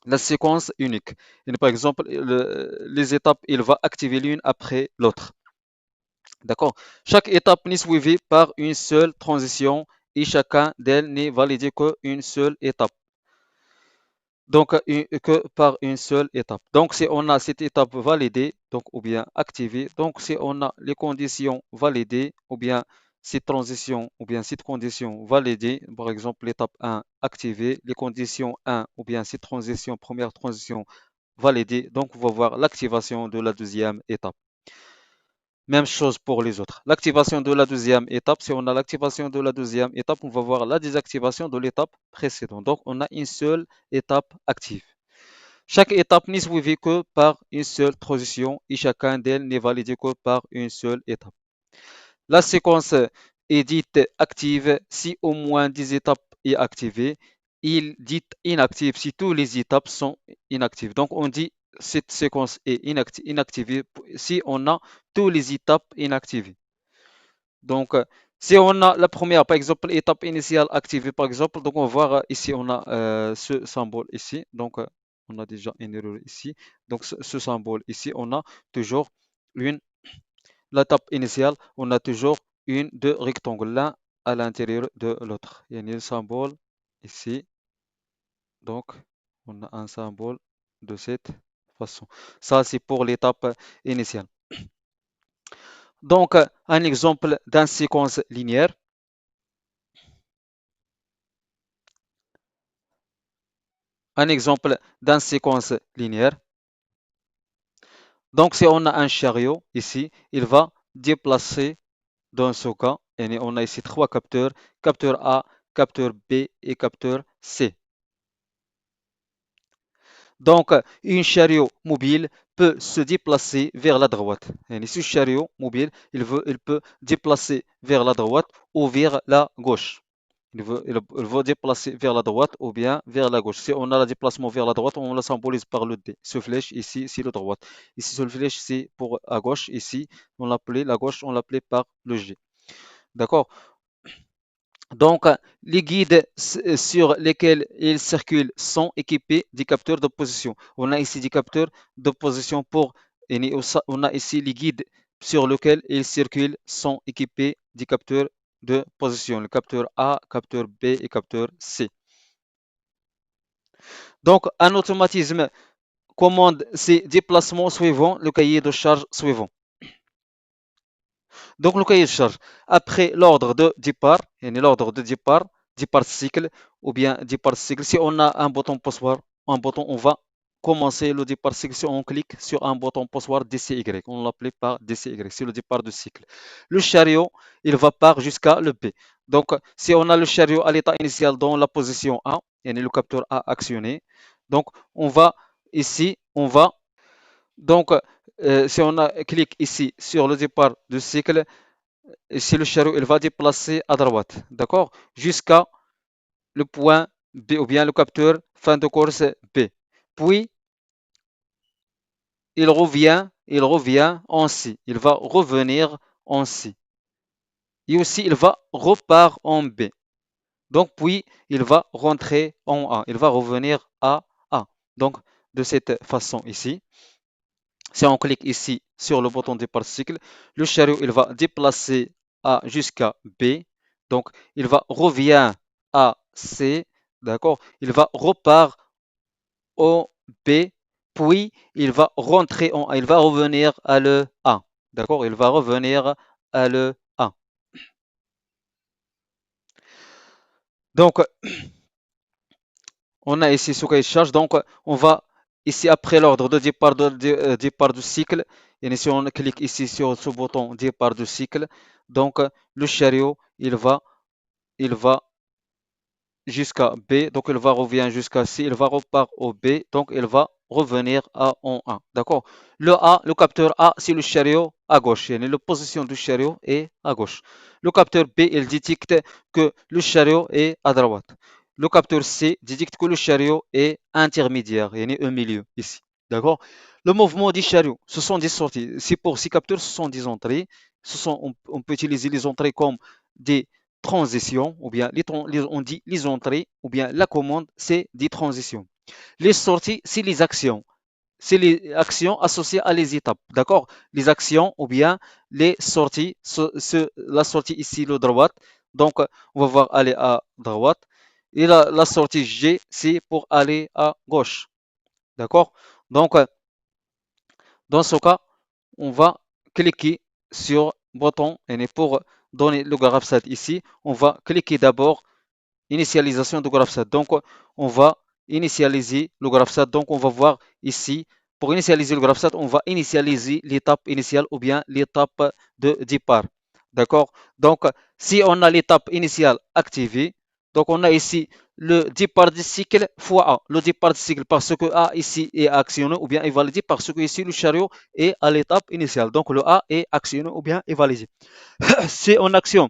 la séquence unique. Et par exemple, les étapes, il va activer l'une après l'autre. D'accord? Chaque étape n'est suivie par une seule transition et chacun d'elles n'est validé qu'une seule étape. Donc, que par une seule étape. Donc, si on a cette étape validée, donc, ou bien activée, donc, si on a les conditions validées, ou bien cette transition, ou bien cette condition validée, par exemple, l'étape 1 activée, les conditions 1, ou bien cette transition, première transition validée, donc, on va voir l'activation de la deuxième étape. Même chose pour les autres. L'activation de la deuxième étape, si on a l'activation de la deuxième étape, on va voir la désactivation de l'étape précédente. Donc, on a une seule étape active. Chaque étape n'est suivie que par une seule transition et chacun d'elles n'est validé que par une seule étape. La séquence est dite active si au moins 10 étapes sont activées. Il dit inactive si toutes les étapes sont inactives. Donc, on dit cette séquence est inactivée si on a toutes les étapes inactivées. Donc, si on a la première, par exemple, étape initiale activée, par exemple, donc on va voir ici, on a ce symbole ici. Donc, on a déjà une erreur ici. Donc, ce symbole ici, on a toujours une, l'étape initiale, on a toujours une, deux rectangles, l'un à l'intérieur de l'autre. Il y a un symbole ici. Donc, on a un symbole de cette façon. Ça, c'est pour l'étape initiale. Donc, un exemple d'une séquence linéaire. Un exemple d'une séquence linéaire. Donc, si on a un chariot ici, il va déplacer dans ce cas, et on a ici trois capteurs, capteur A, capteur B et capteur C. Donc, un chariot mobile peut se déplacer vers la droite. Et ce chariot mobile, il peut déplacer vers la droite ou vers la gauche. Il veut déplacer vers la droite ou bien vers la gauche. Si on a le déplacement vers la droite, on le symbolise par le D. Ce flèche ici, c'est la droite. Ici, ce flèche, c'est pour à gauche. Ici, on l'appelait la gauche, on l'appelait par le G. D'accord? Donc, les guides sur lesquels ils circulent sont équipés des capteurs de position. On a ici des capteurs de position on a ici les guides sur lesquels ils circulent sont équipés des capteurs de position. Le capteur A, capteur B et capteur C. Donc, un automatisme commande ces déplacements suivants le cahier de charge suivant. Donc, le cahier de charge, après l'ordre de départ, départ cycle, ou bien départ cycle, si on a un bouton poussoir, on va commencer le départ cycle si on clique sur un bouton poussoir DCY. On l'appelle par DCY, c'est le départ du cycle. Le chariot, il va part jusqu'à le B. Donc, si on a le chariot à l'état initial dans la position A, et le capteur A actionné, donc on va ici, donc, si on clique ici sur le départ du cycle, si le chariot il va déplacer à droite, d'accord, jusqu'à le point B ou bien le capteur fin de course B. Puis il revient en C. Il va revenir en C. Et aussi il va repart en B. Donc puis il va rentrer en A. Il va revenir à A. Donc de cette façon ici. Si on clique ici sur le bouton départ cycle, le chariot il va déplacer A jusqu'à B. Donc il va revient à C, d'accord? Il va repart au B, puis il va rentrer en A. Il va revenir à le A, d'accord? Il va revenir à le A. Donc on a ici ce cahier de charge. Donc on va ici après l'ordre de départ, départ du cycle. Et si on clique ici sur ce bouton départ du cycle, donc le chariot il va jusqu'à B, donc il va revenir jusqu'à C, il va repart au B, donc il va revenir à en A. D'accord? Le A, le capteur A, c'est le chariot à gauche. Et la position du chariot est à gauche. Le capteur B, il détecte que le chariot est à droite. Le capteur C détecte que le chariot est intermédiaire, il est au milieu ici. D'accord? Le mouvement des chariots, ce sont des sorties. C'est pour ces capteurs, ce sont des entrées. On peut utiliser les entrées comme des transitions, ou bien on dit les entrées, ou bien la commande, c'est des transitions. Les sorties, c'est les actions. C'est les actions associées à les étapes. D'accord? Les actions ou bien les sorties. La sortie ici, le droite. Donc, on va voir aller à droite. Et la sortie G, c'est pour aller à gauche. D'accord? Donc, dans ce cas, on va cliquer sur bouton et pour donner le GraphSat ici, on va cliquer d'abord initialisation de GraphSat. Donc, on va initialiser le GraphSat. Donc, on va voir ici, pour initialiser le GraphSat, on va initialiser l'étape initiale ou bien l'étape de départ. D'accord? Donc, si on a l'étape initiale activée, donc on a ici le départ du cycle fois A. Le départ du cycle parce que A ici est actionné ou bien est validé parce que ici le chariot est à l'étape initiale. Donc, le A est actionné ou bien est validé. Si on actionne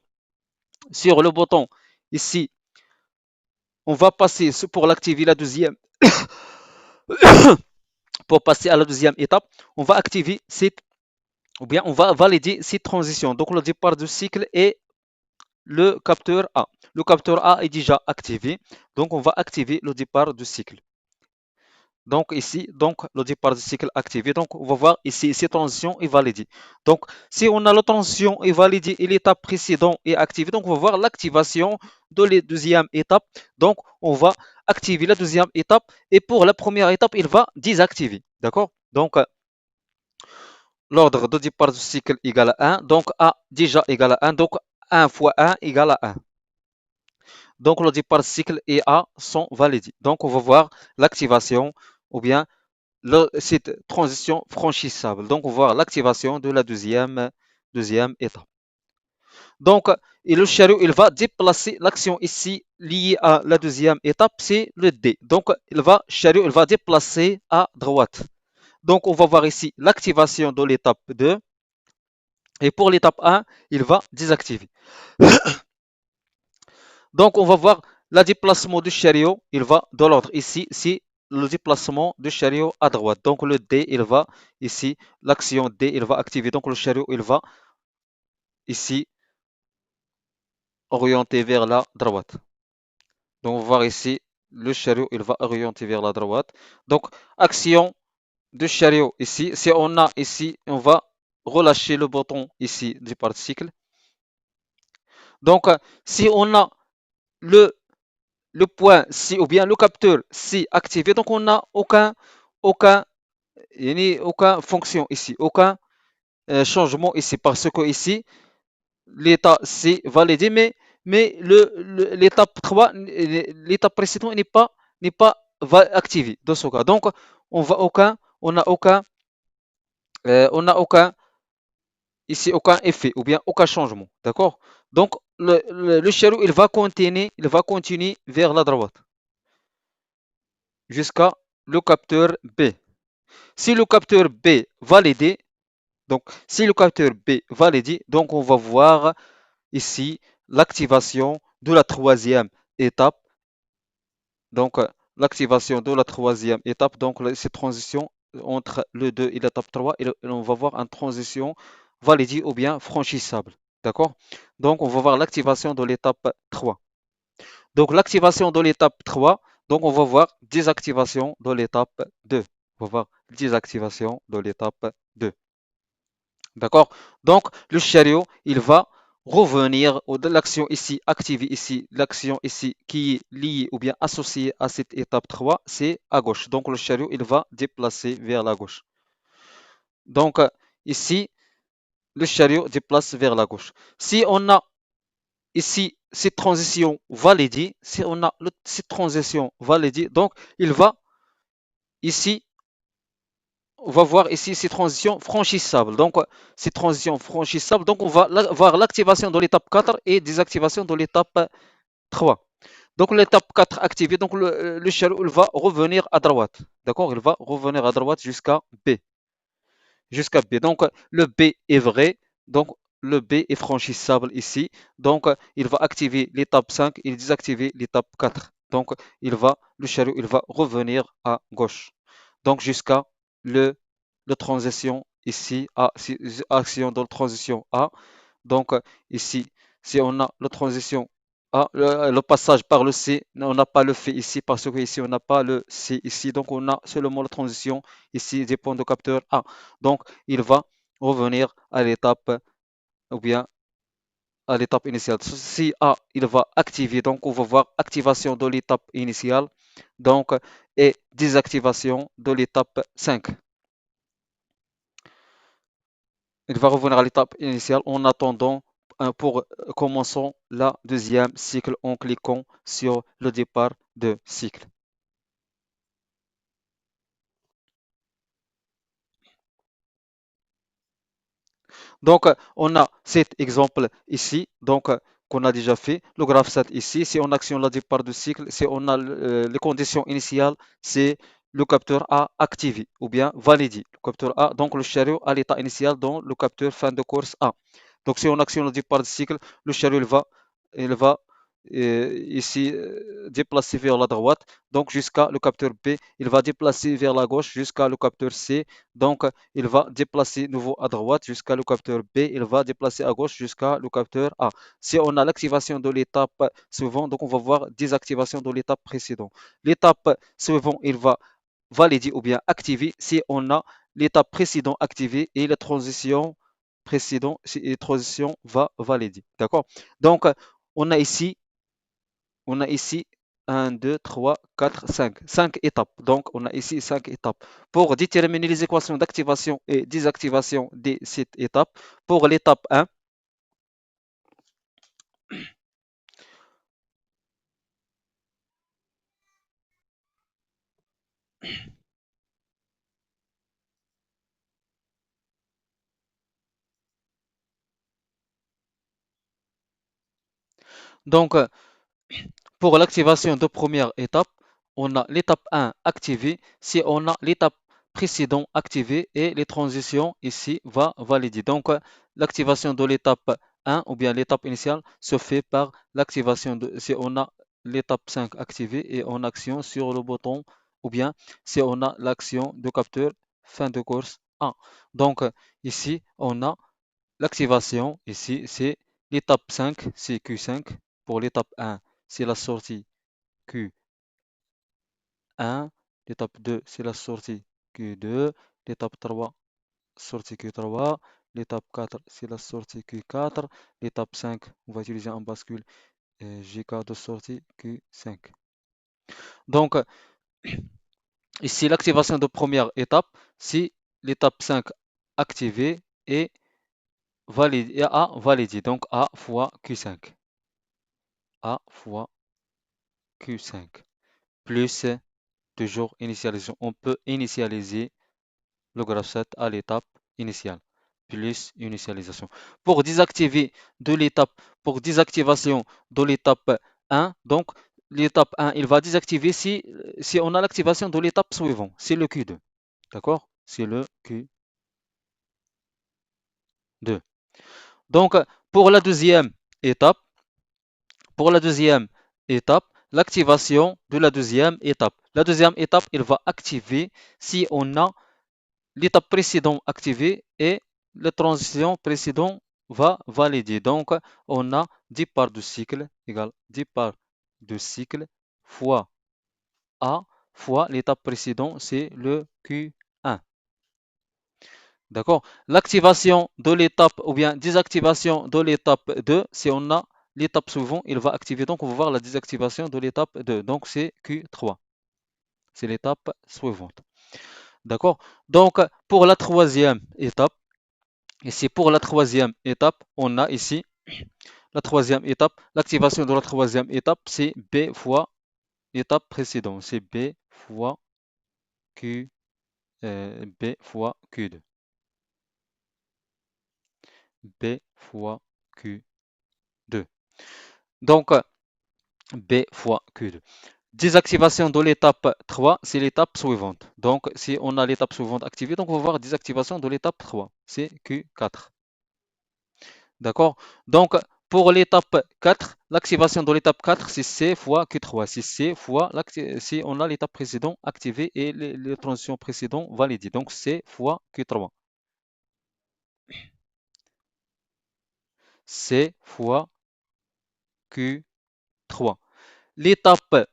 sur le bouton ici, on va passer pour l'activer la deuxième. Pour passer à la deuxième étape, on va activer cette ou bien on va valider cette transition. Donc le départ du cycle est le capteur A. Le capteur A est déjà activé, donc on va activer le départ du cycle. Donc ici, donc le départ du cycle activé. Donc on va voir ici, cette transition est validée. Donc si on a la transition est validée et l'étape précédente est activée, donc on va voir l'activation de la deuxième étape. Donc on va activer la deuxième étape et pour la première étape, il va désactiver. D'accord? Donc l'ordre de départ du cycle égale à 1. Donc A déjà égale à 1. Donc 1 fois 1 égale à 1. Donc le départ de cycle et A sont validés. Donc on va voir l'activation ou bien cette transition franchissable. Donc on va voir l'activation de la deuxième étape. Donc, et le chariot, il va déplacer l'action ici liée à la deuxième étape, c'est le D. Donc, chariot, il va déplacer à droite. Donc, on va voir ici l'activation de l'étape 2. Et pour l'étape 1, il va désactiver. Donc, on va voir le déplacement du chariot. Il va dans l'ordre. Ici, c'est le déplacement du chariot à droite. Donc, le D, il va ici. L'action D, il va activer. Donc, le chariot, il va ici orienter vers la droite. Donc, on va voir ici, le chariot, il va orienter vers la droite. Donc, action de chariot ici. Si on a ici, on va relâcher le bouton ici du particle. Donc, si on a le, le point C ou bien le capteur C activé, donc on n'a aucun, aucun fonction ici, aucun changement ici. Parce que ici, l'état C validé, mais l'étape 3, l'étape précédente n'est pas activée dans ce cas. Donc, on n'a aucun ici aucun effet ou bien aucun changement. D'accord? Donc, le chariot, il va continuer vers la droite jusqu'à le capteur B. Si le capteur B validé, si le capteur B validé, donc on va voir ici l'activation de la troisième étape. Donc, l'activation de la troisième étape, donc cette transition entre le 2 et l'étape 3, et on va voir une transition validée ou bien franchissable. D'accord? Donc, on va voir l'activation de l'étape 3. Donc, l'activation de l'étape 3, donc on va voir désactivation de l'étape 2. On va voir désactivation de l'étape 2. D'accord? Donc, le chariot, il va revenir de l'action ici, activée ici, l'action ici qui est liée ou bien associée à cette étape 3, c'est à gauche. Donc, le chariot, il va déplacer vers la gauche. Donc, ici, le chariot déplace vers la gauche. Si on a ici cette transition validée, si on a cette transition validée, donc il va ici on va voir ici ces transitions franchissables. Donc, ces transitions franchissables, donc on va voir l'activation de l'étape 4 et désactivation de l'étape 3. Donc, l'étape 4 activée, donc le chariot il va revenir à droite. D'accord? Il va revenir à droite jusqu'à B. Jusqu'à B. Donc, le B est vrai. Donc, le B est franchissable ici. Donc, il va activer l'étape 5 et désactiver l'étape 4. Donc, le chariot il va revenir à gauche. Donc, jusqu'à le, le transition ici, action de transition A. Donc, ici, si on a la transition A, le passage par le C, on n'a pas le fait ici parce que ici, on n'a pas le C ici. Donc, on a seulement la transition ici des points de capteur A. Donc, il va revenir à l'étape ou bien à l'étape initiale. Si A, il va activer, donc on va voir activation de l'étape initiale, donc et désactivation de l'étape 5. Il va revenir à l'étape initiale en attendant pour commençant la deuxième cycle en cliquant sur le départ de cycle. Donc, on a cet exemple ici, donc qu'on a déjà fait. Le graphe 7 ici, si on actionne le départ de cycle, si on a les conditions initiales, c'est le capteur A activé ou bien validé. Le capteur A, donc le chariot à l'état initial dans le capteur fin de course A. Donc, si on actionne le départ de cycle, le chariot il va ici déplacer vers la droite, donc jusqu'à le capteur B, il va déplacer vers la gauche jusqu'à le capteur C, donc il va déplacer nouveau à droite jusqu'à le capteur B, il va déplacer à gauche jusqu'à le capteur A. Si on a l'activation de l'étape suivante, donc on va voir désactivation de l'étape précédente. L'étape suivante, il va valider ou bien activer si on a l'étape précédente activée et la transition précédente, si la transition va valider. D'accord? Donc, on a ici on a ici 1, 2, 3, 4, 5. 5 étapes. Donc, on a ici 5 étapes. Pour déterminer les équations d'activation et désactivation de cette étape, pour l'étape 1, Donc, pour l'activation de première étape, on a l'étape 1 activée si on a l'étape précédente activée et les transitions ici va valider. Donc, l'activation de l'étape 1 ou bien l'étape initiale se fait par l'activation de si on a l'étape 5 activée et en action sur le bouton ou bien si on a l'action de capteur fin de course 1. Donc, ici, on a l'activation, ici, c'est l'étape 5, c'est Q5. Pour l'étape 1, c'est la sortie Q1. L'étape 2, c'est la sortie Q2. L'étape 3, sortie Q3. L'étape 4, c'est la sortie Q4. L'étape 5, on va utiliser un bascule GK de sortie Q5. Donc, ici, l'activation de première étape, c'est l'étape 5 activée et validée, et A validée. Donc, A fois Q5. A fois Q5. Plus toujours initialisation. On peut initialiser le graph set à l'étape initiale, plus initialisation. Pour désactiver de l'étape, pour désactivation de l'étape 1, donc l'étape 1, il va désactiver si on a l'activation de l'étape suivante, c'est le Q2. D'accord? C'est le Q2. Donc, pour la deuxième étape, pour la deuxième étape, l'activation de la deuxième étape. La deuxième étape, il va activer si on a l'étape précédente activée et la transition précédente va valider. Donc, on a 10 parts de cycle égale 10 parts de cycle fois A fois l'étape précédente, c'est le Q1. D'accord? L'activation de l'étape ou bien désactivation de l'étape 2, si on a l'étape suivante, il va activer. Donc, on va voir la désactivation de l'étape 2. Donc, c'est Q3. C'est l'étape suivante. D'accord? Donc, pour la troisième étape, ici, pour la troisième étape, on a ici la troisième étape. L'activation de la troisième étape, c'est B fois l'étape précédente. C'est B fois Q, B fois Q2. B fois Q2. Donc, B fois Q2. Désactivation de l'étape 3, c'est l'étape suivante. Donc, si on a l'étape suivante activée, donc on va voir désactivation de l'étape 3. C'est Q4. D'accord? Donc, pour l'étape 4, l'activation de l'étape 4, c'est C fois Q3. C'est C fois, si on a l'étape précédente activée et les transitions précédentes validées. Donc, C fois Q3. C fois Q3. L'étape,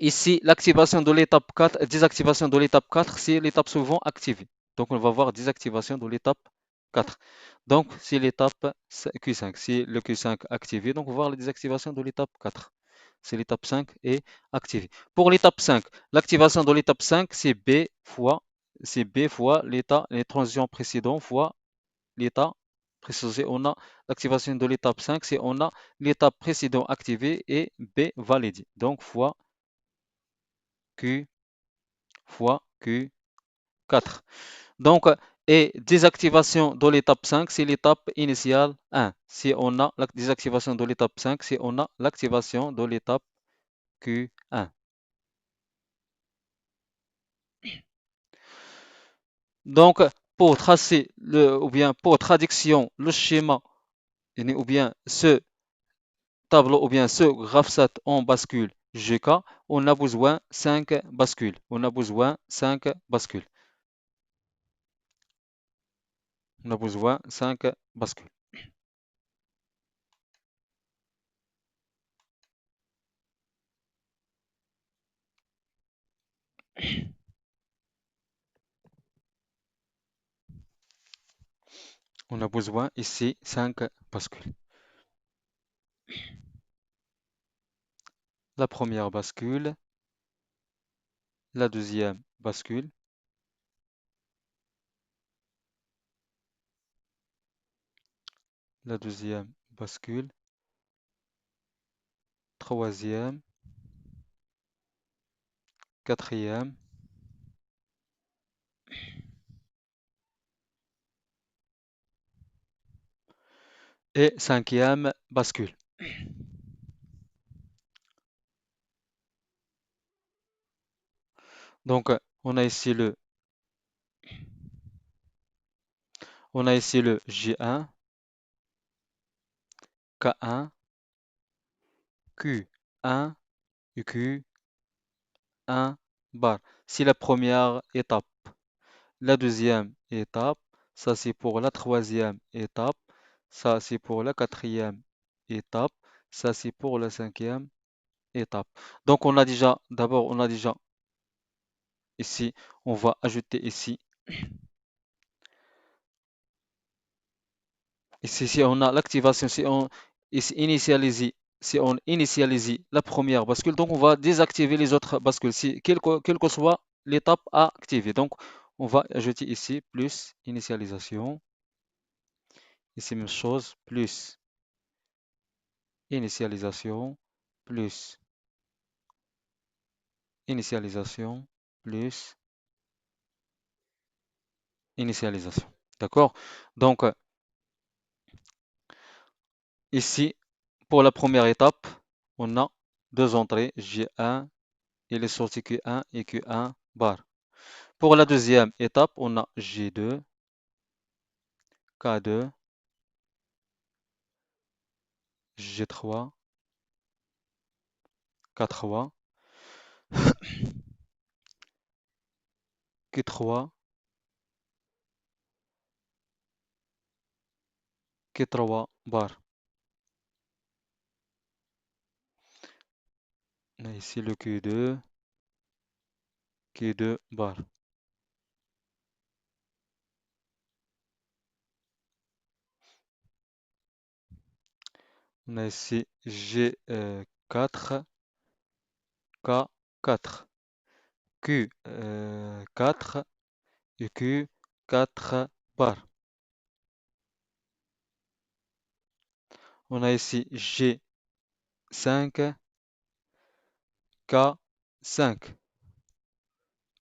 ici, l'activation de l'étape 4, désactivation de l'étape 4, c'est l'étape suivante activée. Donc, on va voir désactivation de l'étape 4. Donc, c'est l'étape Q5. C'est le Q5 activé. Donc, on va voir la désactivation de l'étape 4. C'est l'étape 5 est activée. Pour l'étape 5, l'activation de l'étape 5, c'est B fois l'état, les transitions précédentes fois l'état précédent. On a l'activation de l'étape 5, c'est on a l'étape précédente activée et B validée. Donc, fois Q fois Q4. Donc, et désactivation de l'étape 5, c'est l'étape initiale 1. Si on a la désactivation de l'étape 5, si on a l'activation de l'étape Q1. Donc, pour tracer ou bien pour traduction, le schéma, ou bien ce tableau, ou bien ce graph en bascule GK, on a besoin 5 bascules. On a besoin 5 bascules. On a besoin 5 bascules. On a besoin ici 5 bascules. La première bascule, la deuxième bascule, la deuxième bascule, troisième, quatrième et cinquième bascule. Donc, on a ici le G1, K1, Q1 et Q1 bar. C'est la première étape. La deuxième étape, ça c'est pour la troisième étape, ça c'est pour la quatrième étape, ça c'est pour la cinquième étape. Donc d'abord on a déjà ici, on va ajouter ici. Ici, si on a l'activation, si on initialise la première bascule, donc on va désactiver les autres bascules, quelle que soit l'étape à activer. Donc, on va ajouter ici plus initialisation. Ici, même chose, plus initialisation, plus initialisation, plus initialisation. D'accord? Donc, ici, pour la première étape, on a deux entrées, G1 et les sorties Q1 et Q1 bar. Pour la deuxième étape, on a G2, K2, G3, K3, Q3, Q3 bar. On a ici le Q2, Q2 bar. On a ici G4, K4, Q4 et Q4 bar. On a ici G5, K5,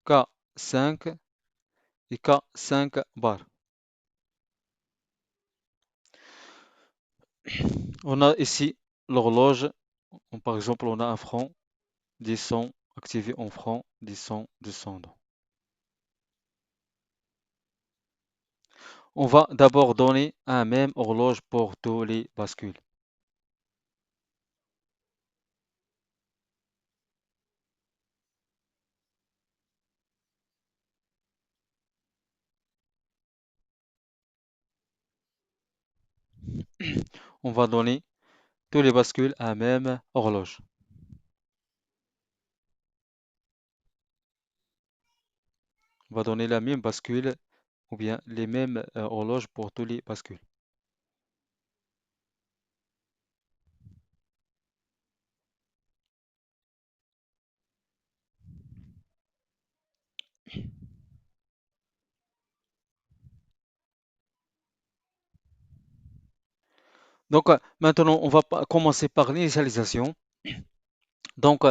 K5 et K5 bar. On a ici l'horloge. Par exemple, on a un franc, descend, activé en franc, descend, descendant. On va d'abord donner un même horloge pour tous les bascules. On va donner tous les bascules un même horloge. On va donner la même bascule ou bien les mêmes horloges pour tous les bascules. Donc maintenant, on va commencer par l'initialisation. Donc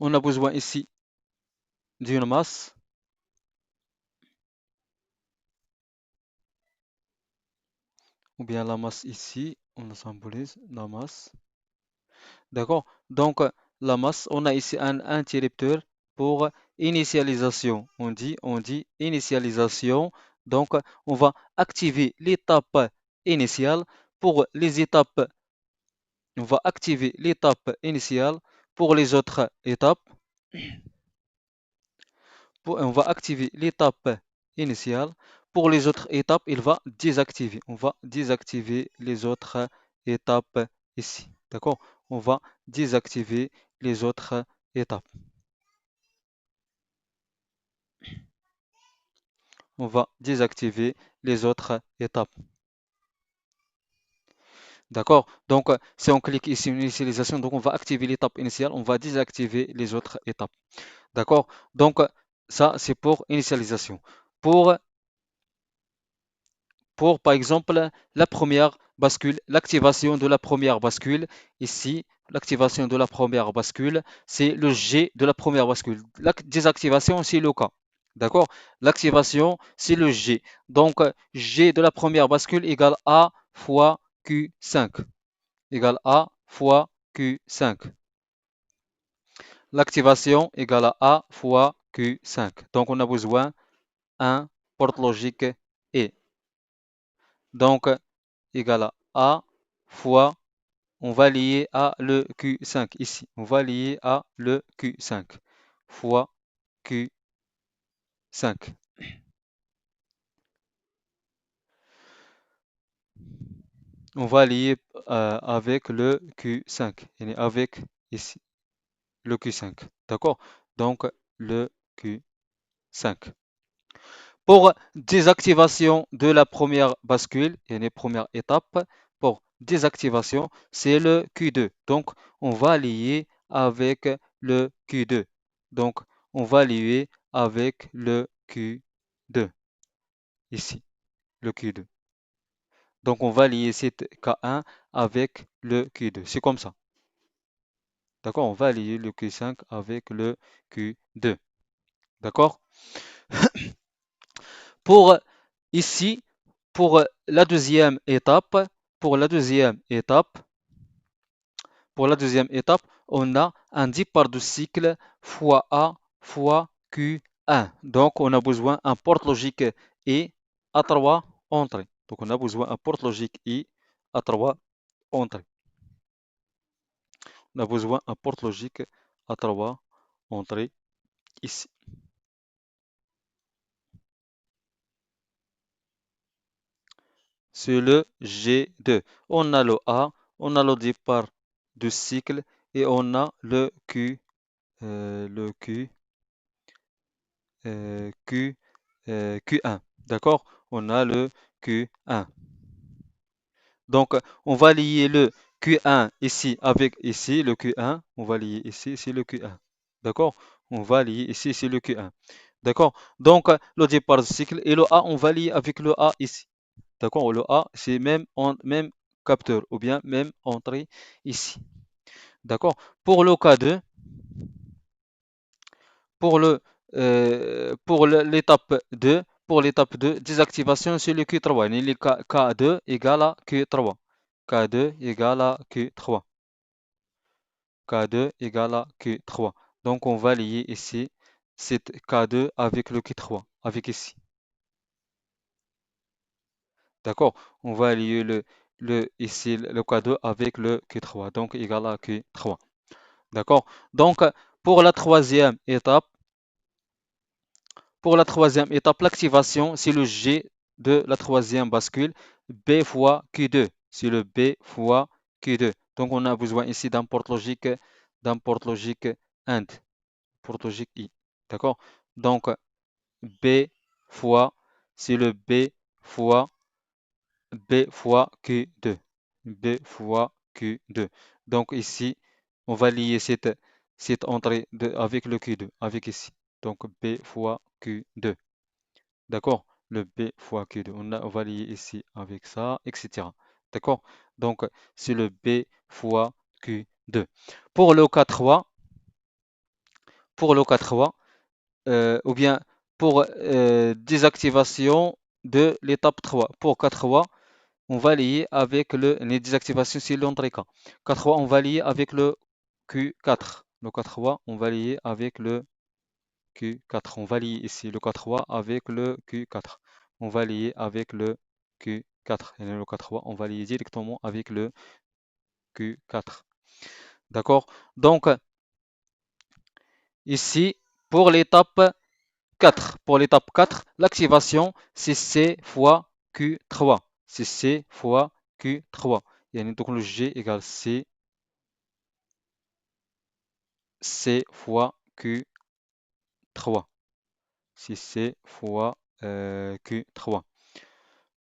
on a besoin ici d'une masse, ou bien la masse ici, on symbolise la masse. D'accord? Donc, la masse, on a ici un interrupteur pour initialisation. On dit initialisation. Donc, on va activer l'étape initiale pour les étapes. On va activer l'étape initiale pour les autres étapes. On va activer l'étape initiale. Pour les autres étapes, il va désactiver. On va désactiver les autres étapes ici. D'accord? On va désactiver les autres étapes. On va désactiver les autres étapes. D'accord? Donc, si on clique ici initialisation, donc on va activer l'étape initiale, on va désactiver les autres étapes. D'accord? Donc, ça, c'est pour initialisation. Pour par exemple la première bascule, l'activation de la première bascule. Ici, l'activation de la première bascule, c'est le G de la première bascule. La désactivation, c'est le K. D'accord? L'activation, c'est le G. Donc, G de la première bascule égale A fois Q5. Égale A fois Q5. L'activation égale à A fois Q5. Donc, on a besoin un porte logique E. Donc, égale à A fois, on va lier à le Q5 ici. On va lier à le Q5 fois Q5. On va lier avec le Q5. Et avec ici, le Q5. D'accord? Donc, le Q5. Pour désactivation de la première bascule, et les premières étapes, pour désactivation, c'est le Q2. Donc, on va lier avec le Q2. Donc, on va lier avec le Q2. Ici, le Q2. Donc, on va lier cette K1 avec le Q2. C'est comme ça. D'accord? On va lier le Q5 avec le Q2. D'accord? Pour ici, pour la deuxième étape, pour la deuxième étape, pour la deuxième étape, on a un départ de cycle fois A fois Q1. Donc, on a besoin d'un porte logique I à 3 entrées. Donc, on a besoin d'un porte logique I à 3 entrées. On a besoin d'un porte logique à 3 entrées ici. C'est le G2. On a le A, on a le départ du cycle et on a le Q, le Q, Q, Q1. D'accord? On a le Q1. Donc, on va lier le Q1 ici avec ici le Q1. On va lier ici, ici le Q1. D'accord? On va lier ici, ici le Q1. D'accord? Donc, le départ du cycle et le A, on va lier avec le A ici. D'accord? Le A, c'est même capteur ou bien même entrée ici. D'accord? Pour le K2, pour l'étape 2, pour l'étape 2, désactivation sur le Q3. Il est K2 égale à Q3. K2 égale à Q3. K2 égale à Q3. Donc on va lier ici cette K2 avec le Q3, avec ici. D'accord? On va lier ici le K2 avec le Q3, donc égal à Q3. D'accord? Donc pour la troisième étape, l'activation, c'est le G de la troisième bascule, B fois Q2. C'est le B fois Q2. Donc on a besoin ici d'un porte logique AND, porte logique I. D'accord? Donc B fois, c'est le B fois Q2. B fois Q2. Donc ici, on va lier cette entrée avec le Q2, avec ici. Donc B fois Q2. D'accord? Le B fois Q2. On va lier ici avec ça, etc. D'accord? Donc c'est le B fois Q2. Pour le K3, pour le K3, ou bien pour désactivation de l'étape 3. Pour K3, on va lier avec les désactivations sur l'entrée K. K3, on va lier avec le Q4. Le K3, on va lier avec le Q4. On va lier ici le K3 avec le Q4. On va lier avec le Q4. Et le K3, on va lier directement avec le Q4. D'accord? Donc, ici, pour l'étape 4. Pour l'étape 4, l'activation, c'est C fois Q3. C'est C fois Q3. Donc le G égale C fois Q3. C'est C fois Q3.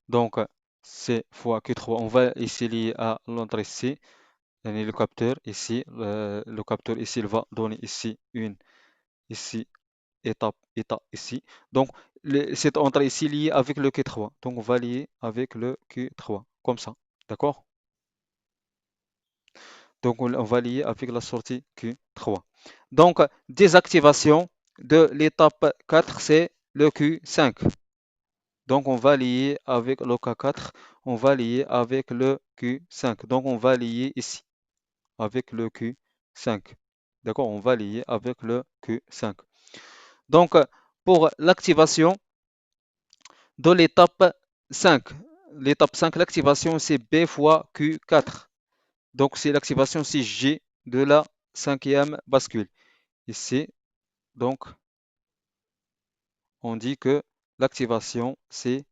Donc C fois Q3. On va ici lier à l'entrée C. Et le capteur ici, le capteur ici, il va donner ici ici état ici. Donc, cette entrée ici liée avec le Q3. Donc, on va lier avec le Q3, comme ça. D'accord? Donc, on va lier avec la sortie Q3. Donc, désactivation de l'étape 4, c'est le Q5. Donc, on va lier avec le K4, on va lier avec le Q5. Donc, on va lier ici avec le Q5. D'accord? On va lier avec le Q5. Donc, pour l'activation de l'étape 5, l'activation c'est B fois Q4. Donc, c'est l'activation c'est G de la cinquième bascule. Ici, donc, on dit que l'activation c'est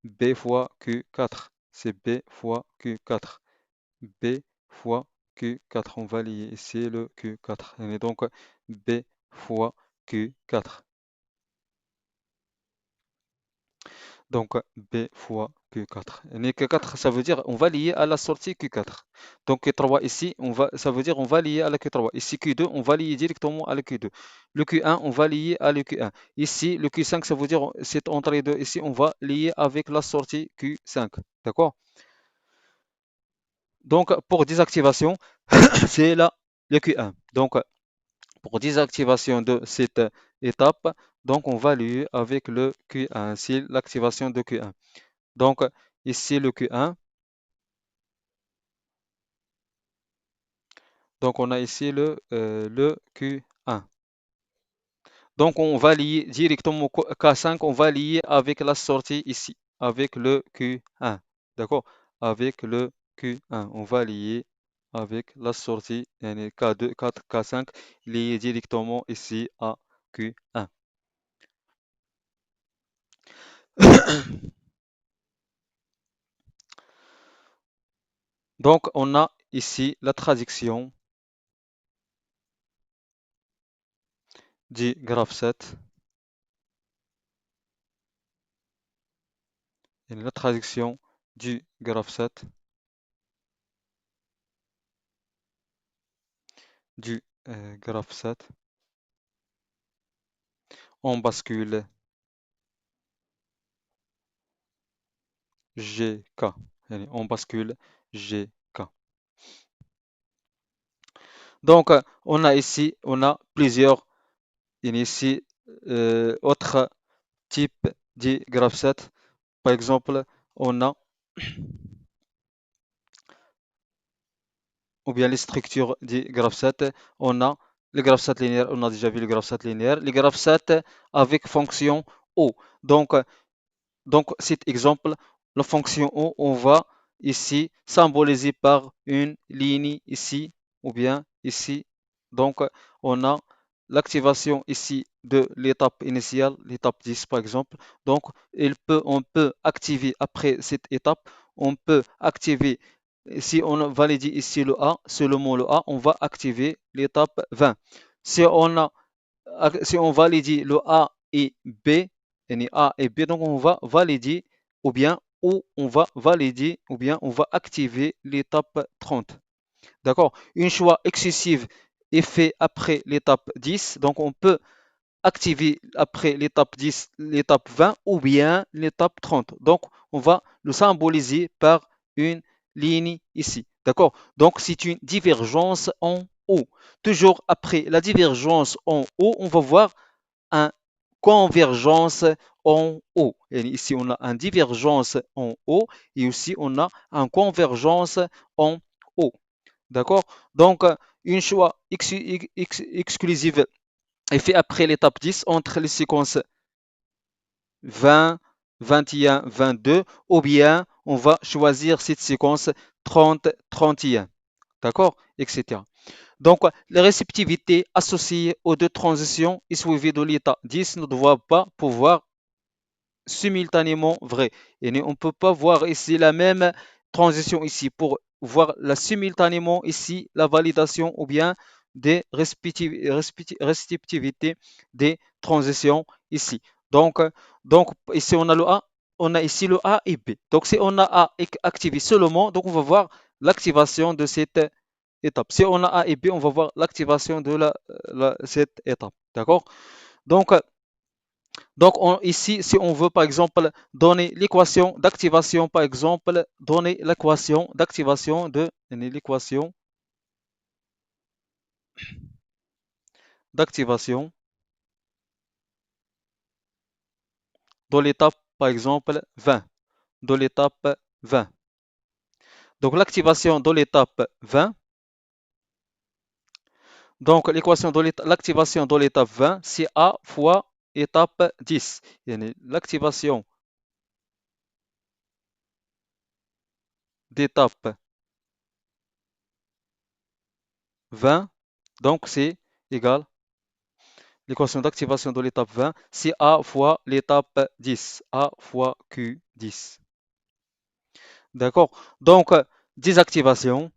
B fois Q4. C'est B fois Q4. B fois Q4. On va lier ici le Q4. Et donc B fois Q4. Donc B fois Q4. Et Q4, ça veut dire on va lier à la sortie Q4. Donc Q3 ici, ça veut dire on va lier à la Q3. Ici Q2, on va lier directement à la Q2. Le Q1, on va lier à le Q1. Ici, le Q5, ça veut dire c'est entre les deux. Ici, on va lier avec la sortie Q5. D'accord? Donc pour désactivation, c'est là le Q1. Donc pour désactivation de cette étape, donc on va lier avec le Q1, c'est l'activation de Q1. Donc ici le Q1, donc on a ici le Q1. Donc on va lier directement au K5, on va lier avec la sortie ici, avec le Q1. D'accord? Avec le Q1, on va lier avec la sortie K2, 4, K5, lié directement ici à Q1. Donc on a ici la traduction du graphe 7 et la traduction du graphe 7 du graphe 7 on bascule GK. Allez, on bascule GK. Donc on a plusieurs ici autres types de graphe 7. Par exemple, on a ou bien les structures du graphe 7, on a le graphe 7 linéaire, on a déjà vu le graphe 7 linéaire, le graphe 7 avec fonction O. Donc, donc cet exemple, la fonction O, on va ici symboliser par une ligne ici ou bien ici. Donc, on a l'activation ici de l'étape initiale, l'étape 10 par exemple. Donc, on peut activer après cette étape, on peut activer si on valide ici le A, seulement le A, on va activer l'étape 20. Si on a, si on valide le A et B, A et B, donc on va valider ou on va valider ou bien on va activer l'étape 30. D'accord? Une choix excessif est fait après l'étape 10, donc on peut activer après l'étape 10, l'étape 20 ou bien l'étape 30. Donc, on va le symboliser par une ligne ici. D'accord? Donc, c'est une divergence en haut. Toujours après la divergence en haut, on va voir un convergence en haut. Et ici, on a une divergence en haut et aussi on a une convergence en haut. D'accord? Donc, une choix exclusive est fait après l'étape 10 entre les séquences 20, 21, 22 ou bien on va choisir cette séquence 30, 31. D'accord? Etc. Donc, la réceptivité associée aux deux transitions est suivie de l'état 10 ne doit pas pouvoir simultanément vrai. Et on ne peut pas voir ici la même transition ici pour voir la simultanément ici la validation ou bien des réceptivités des transitions ici. Donc, donc ici on a le A, on a ici le A et B. Donc si on a A activé seulement, donc on va voir l'activation de cette étape. Si on a A et B, on va voir l'activation de cette étape. D'accord? Donc, ici, si on veut par exemple donner l'équation d'activation, par exemple, donner l'équation d'activation de l'équation d'activation dans l'étape par exemple 20. Dans l'étape 20. Donc l'activation dans l'étape 20, Donc, l'équation de l'activation de l'étape 20, c'est A fois étape 10. L'activation d'étape 20, donc c'est égal. L'équation d'activation de l'étape 20, c'est A fois l'étape 10. A fois Q10. D'accord? Donc, désactivation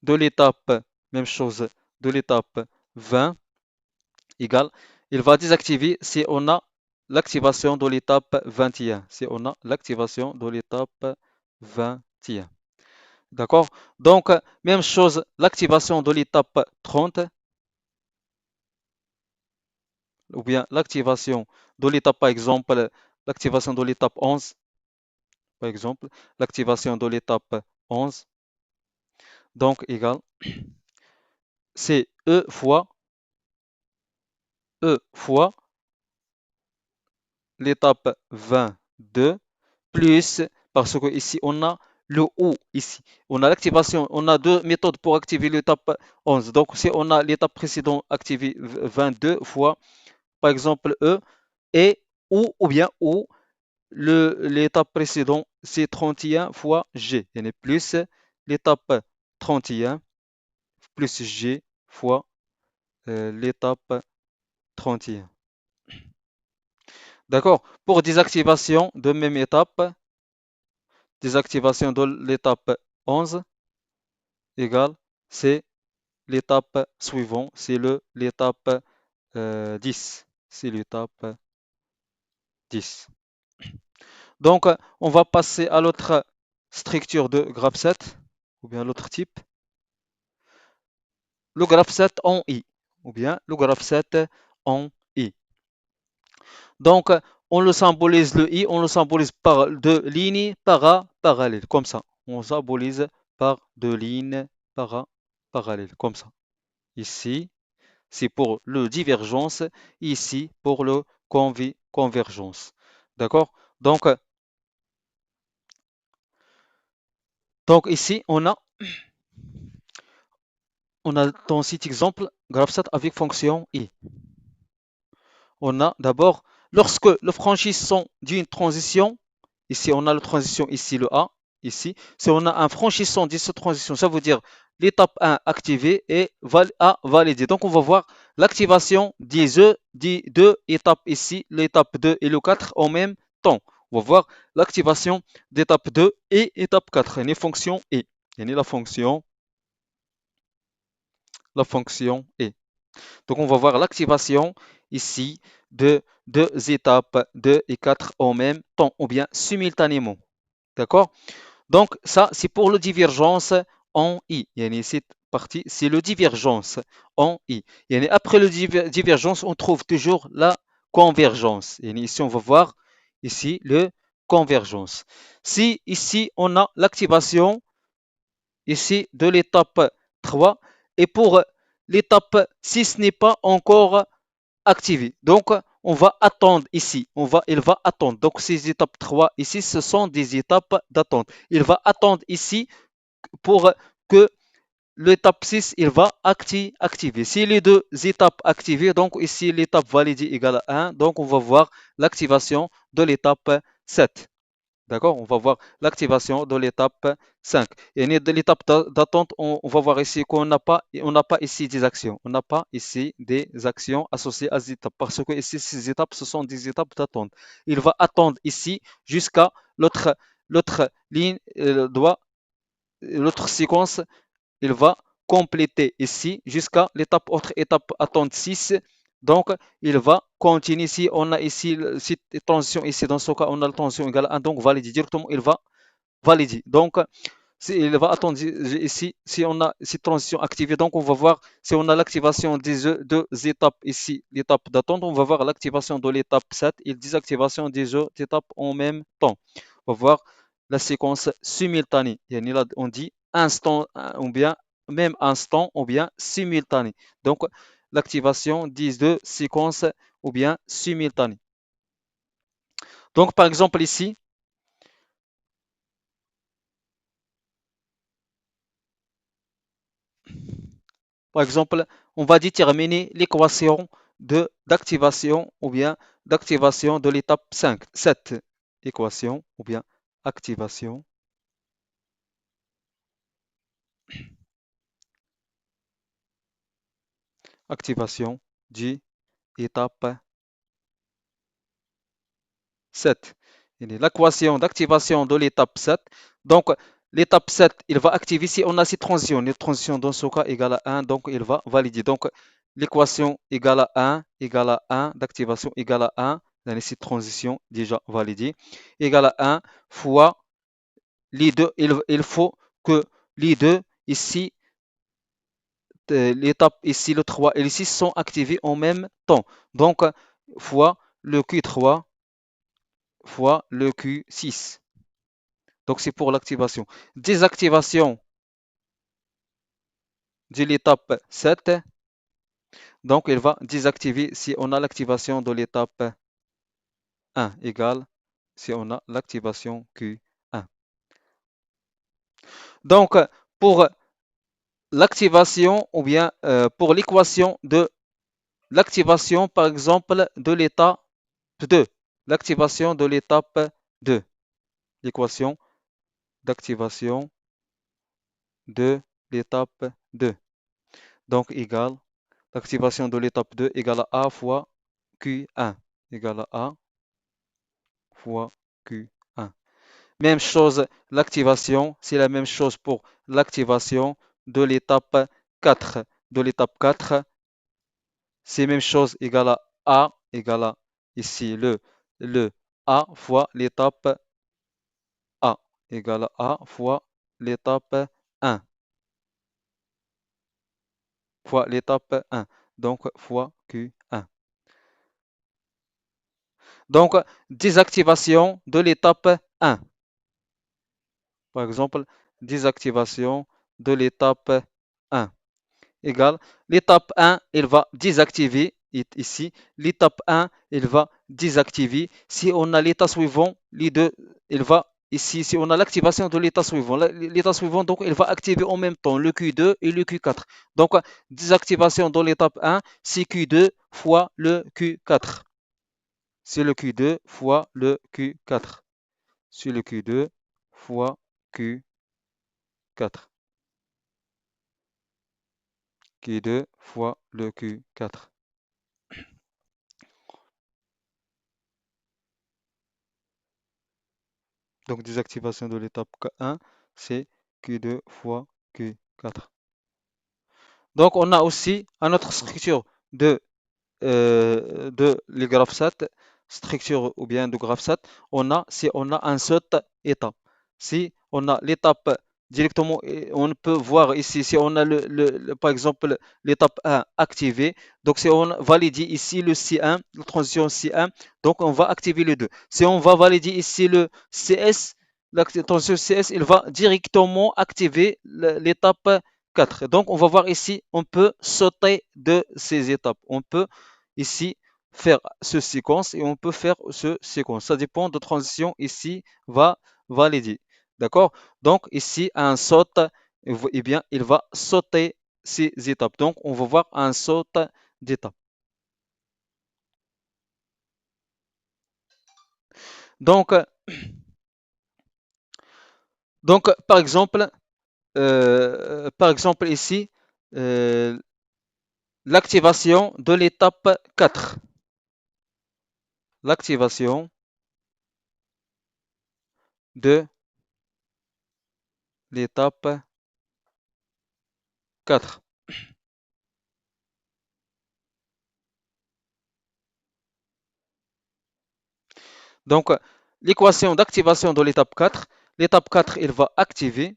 de l'étape, même chose, de l'étape 20 égale, il va désactiver si on a l'activation de l'étape 21. Si on a l'activation de l'étape 21. D'accord? Donc, même chose, l'activation de l'étape 30, ou bien l'activation de l'étape, par exemple, l'activation de l'étape 11, par exemple, l'activation de l'étape 11, donc égale, c'est E fois l'étape 22 plus, parce que ici on a le ou ici. On a l'activation, on a deux méthodes pour activer l'étape 11. Donc si on a l'étape précédente activée 22 fois, par exemple E, et ou bien ou, l'étape précédente c'est 31 fois G. Et plus l'étape 31 plus G fois l'étape 31. D'accord? Pour désactivation de même étape, désactivation de l'étape 11 égale, c'est l'étape suivante, c'est l'étape 10. C'est l'étape 10. Donc, on va passer à l'autre structure de graphe 7, ou bien l'autre type, le graphe 7 en I, ou bien le graphe 7 en I. Donc, on le symbolise le I, on le symbolise par deux lignes parallèles, comme ça. On symbolise par deux lignes parallèles, comme ça. Ici, c'est pour le divergence, ici pour le convergence. D'accord? Donc ici, on a dans cet exemple, graphe 7 avec fonction i. On a d'abord, lorsque le franchissant d'une transition, ici on a la transition, ici le A, ici, si on a un franchissant de cette transition, ça veut dire l'étape 1 activée et A validée. Donc on va voir l'activation des deux étapes ici, l'étape 2 et le 4 en même temps. On va voir l'activation d'étape 2 et étape 4. Il y a une fonction et. Il y a la fonction et. Donc, on va voir l'activation ici de deux étapes 2 et 4 en même temps ou bien simultanément. D'accord? Donc, ça, c'est pour le divergence en I. Cette partie, c'est le divergence en I. Après le divergence, on trouve toujours la convergence. Ici, on va voir ici le convergence. Si ici, on a l'activation ici de l'étape 3 et pour l'étape 6 n'est pas encore activée. Donc, on va attendre ici. Il va attendre. Donc, ces étapes 3 ici, ce sont des étapes d'attente. Il va attendre ici pour que l'étape 6 il va activer. Si les deux étapes activées, donc ici, l'étape validée égale à 1. Donc, on va voir l'activation de l'étape 7. D'accord? On va voir l'activation de l'étape 5. Et de l'étape d'attente, on va voir ici qu'on n'a pas ici des actions. On n'a pas ici des actions associées à ces étapes. Parce que ici, ces étapes, ce sont des étapes d'attente. Il va attendre ici jusqu'à l'autre ligne, l'autre séquence, il va compléter ici jusqu'à autre étape attente 6. Donc, il va continuer ici. On a ici cette transition ici. Dans ce cas, on a la transition égale à 1. Donc, valider directement, il va valider. Donc, il va attendre ici. Si on a cette transition activée, donc on va voir si on a l'activation des deux étapes ici, l'étape d'attente. On va voir l'activation de l'étape 7 et la désactivation des deux étapes en même temps. On va voir la séquence simultanée. On dit instant ou bien même instant ou bien simultané. Donc, l'activation des deux séquences ou bien simultanées. Donc, par exemple ici, Par exemple, on va déterminer l'équation de d'activation ou bien d'activation de l'étape 5, 7. Équation ou bien activation, activation de étape 7. L'équation d'activation de l'étape 7. Donc, l'étape 7, il va activer si on a cette transition. Une transition dans ce cas égale à 1, donc il va valider. Donc, l'équation égale à 1 d'activation égale à 1, dans cette transition déjà validée, égale à 1 fois les deux. Il faut que les deux ici, l'étape ici, le 3 et le 6 sont activés en même temps. Donc, fois le Q3 fois le Q6. Donc, c'est pour l'activation. Désactivation de l'étape 7. Donc, il va désactiver si on a l'activation de l'étape 1 égale si on a l'activation Q1. Donc, pour l'activation ou bien pour l'équation de l'activation, par exemple, de l'étape 2. L'activation de l'étape 2. L'équation d'activation de l'étape 2. Donc, égale l'activation de l'étape 2 égale à A fois Q1 égale à A fois Q1. Même chose, l'activation, c'est la même chose pour l'activation de l'étape 4. De l'étape 4, c'est même chose égale à A égale à ici le A fois l'étape A égale à A fois l'étape 1 fois l'étape 1. Donc fois Q1. Donc, désactivation de l'étape 1. Par exemple, désactivation de l'étape 1 égale l'étape 1, il va désactiver ici. L'étape 1, il va désactiver. Si on a l'état suivant, les deux, il va ici. Si on a l'activation de l'état suivant, l'état suivant, donc il va activer en même temps le Q2 et le Q4. Donc, désactivation dans l'étape 1, c'est Q2 fois le Q4. C'est le Q2 fois le Q4. C'est le Q2 fois Q4. Q2 fois le Q4. Donc, désactivation de l'étape 1, c'est Q2 fois Q4. Donc, on a aussi une autre structure de les graphes SAT, structure ou bien de graphe SAT, si on a un seul étape. Si on a l'étape directement, on peut voir ici, si on a par exemple l'étape 1 activée, donc si on valide ici le C1, la transition C1, donc on va activer les deux. Si on va valider ici le CS, la transition CS, il va directement activer l'étape 4. Donc on va voir ici, on peut sauter de ces étapes. On peut ici faire ce séquence et on peut faire ce séquence. Ça dépend de transition ici va valider. D'accord? Donc ici un saute, eh bien il va sauter ces étapes. Donc on va voir un saute d'étape. Donc, par exemple ici, euh, l'activation de l'étape 4. L'activation de l'étape 4. Donc, l'équation d'activation de l'étape 4, il va activer.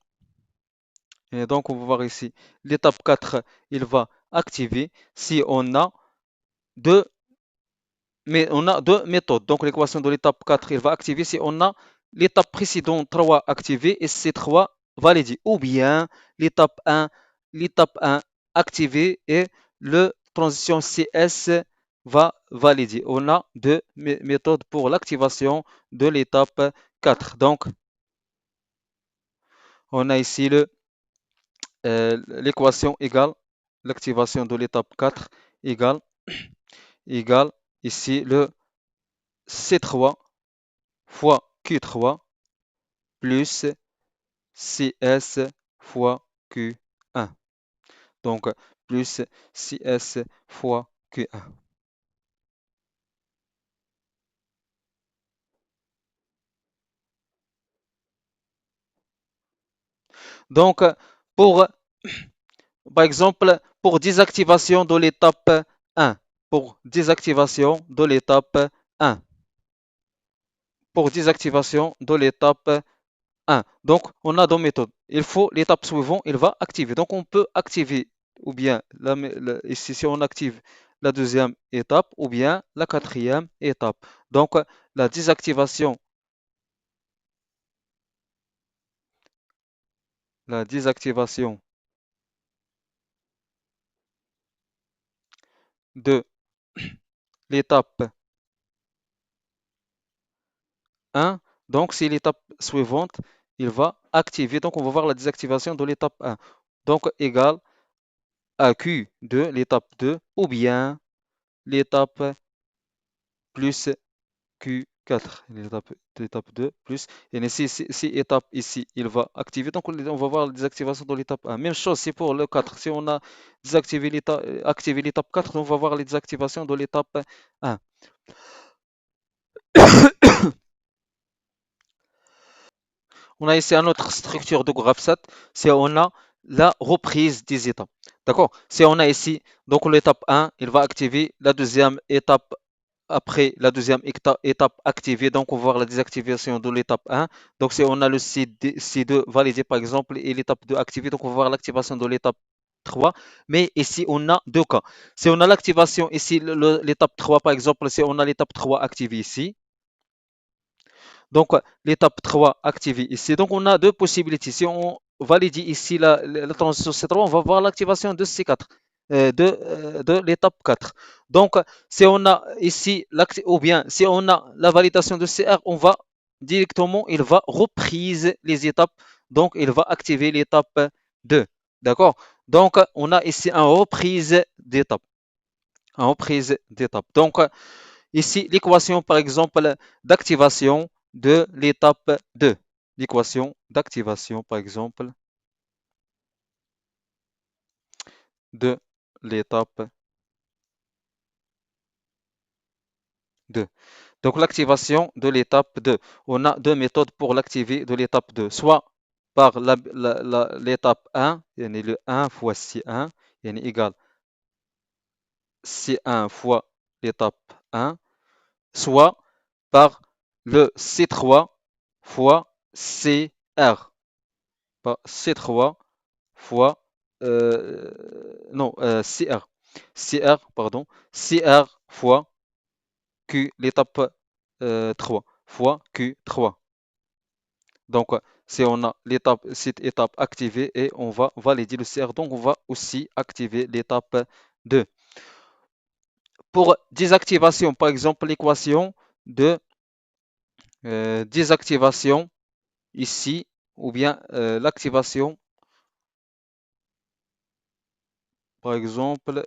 Et donc, on va voir ici, l'étape 4, il va activer si on a deux, mais on a deux méthodes. Donc, l'équation de l'étape 4, il va activer si on a l'étape précédente 3 activée et C3 validé. Ou bien l'étape 1 activée et le transition CS va valider. On a deux méthodes pour l'activation de l'étape 4. Donc, on a ici l'équation égale l'activation de l'étape 4 égale, égale ici le C3 fois Q3 plus CS fois Q1. Donc, plus CS fois Q1. Donc, pour, par exemple, pour désactivation de l'étape 1, pour désactivation de l'étape 1, pour désactivation de l'étape 1. Donc, on a deux méthodes. Il faut l'étape suivante, il va activer. Donc, on peut activer, ou bien, ici, si on active la deuxième étape, ou bien la quatrième étape. Donc, la désactivation, la désactivation de l'étape 1, donc c'est l'étape suivante, il va activer. Donc, on va voir la désactivation de l'étape 1. Donc, égale à Q2, l'étape 2, ou bien l'étape plus Q4, l'étape 2 plus, et si étape ici, il va activer, donc on va voir la désactivation de l'étape 1. Même chose, c'est pour le 4. Si on a désactivé activé l'étape 4, on va voir les désactivations de l'étape 1. On a ici une autre structure de GraphSat, c'est on a la reprise des étapes. D'accord? Si on a ici, donc l'étape 1, il va activer la deuxième étape. Après la deuxième étape activée, donc on va voir la désactivation de l'étape 1. Donc si on a le C2 validé par exemple et l'étape 2 activée, donc on va voir l'activation de l'étape 3. Mais ici on a deux cas. Si on a l'activation ici, l'étape 3 par exemple, si on a l'étape 3 activée ici, donc l'étape 3 activée ici. Donc on a deux possibilités. Si on valide ici la transition C3, on va voir l'activation de C4, de l'étape 4. Donc si on a ici, ou bien si on a la validation de CR, on va directement, il va reprise les étapes. Donc il va activer l'étape 2. D'accord? Donc on a ici une reprise d'étape. Une reprise d'étape. Donc ici, l'équation, par exemple, d'activation de l'étape 2. L'équation d'activation, par exemple, de l'étape 2. Donc, l'activation de l'étape 2. On a deux méthodes pour l'activer de l'étape 2. Soit par l'étape 1, yani le 1 fois C1, yani égal C1 fois l'étape 1, soit par le C3 fois CR. Par C3 fois non CR pardon CR fois Q l'étape 3 fois Q3. Donc si on a cette étape activée et on va valider le CR, donc on va aussi activer l'étape 2. Pour désactivation, par exemple l'équation de désactivation ici, ou bien l'activation, par exemple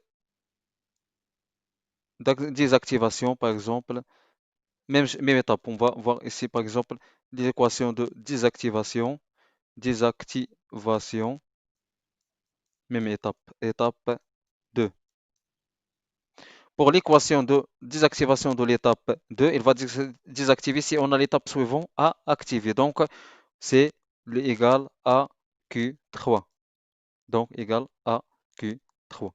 désactivation, par exemple. Même étape, on va voir ici par exemple l'équation de désactivation, désactivation, même étape, étape 2. Pour l'équation de désactivation de l'étape 2, il va désactiver si on a l'étape suivante à activer. Donc, c'est égal à Q3. Donc, égal à Q3.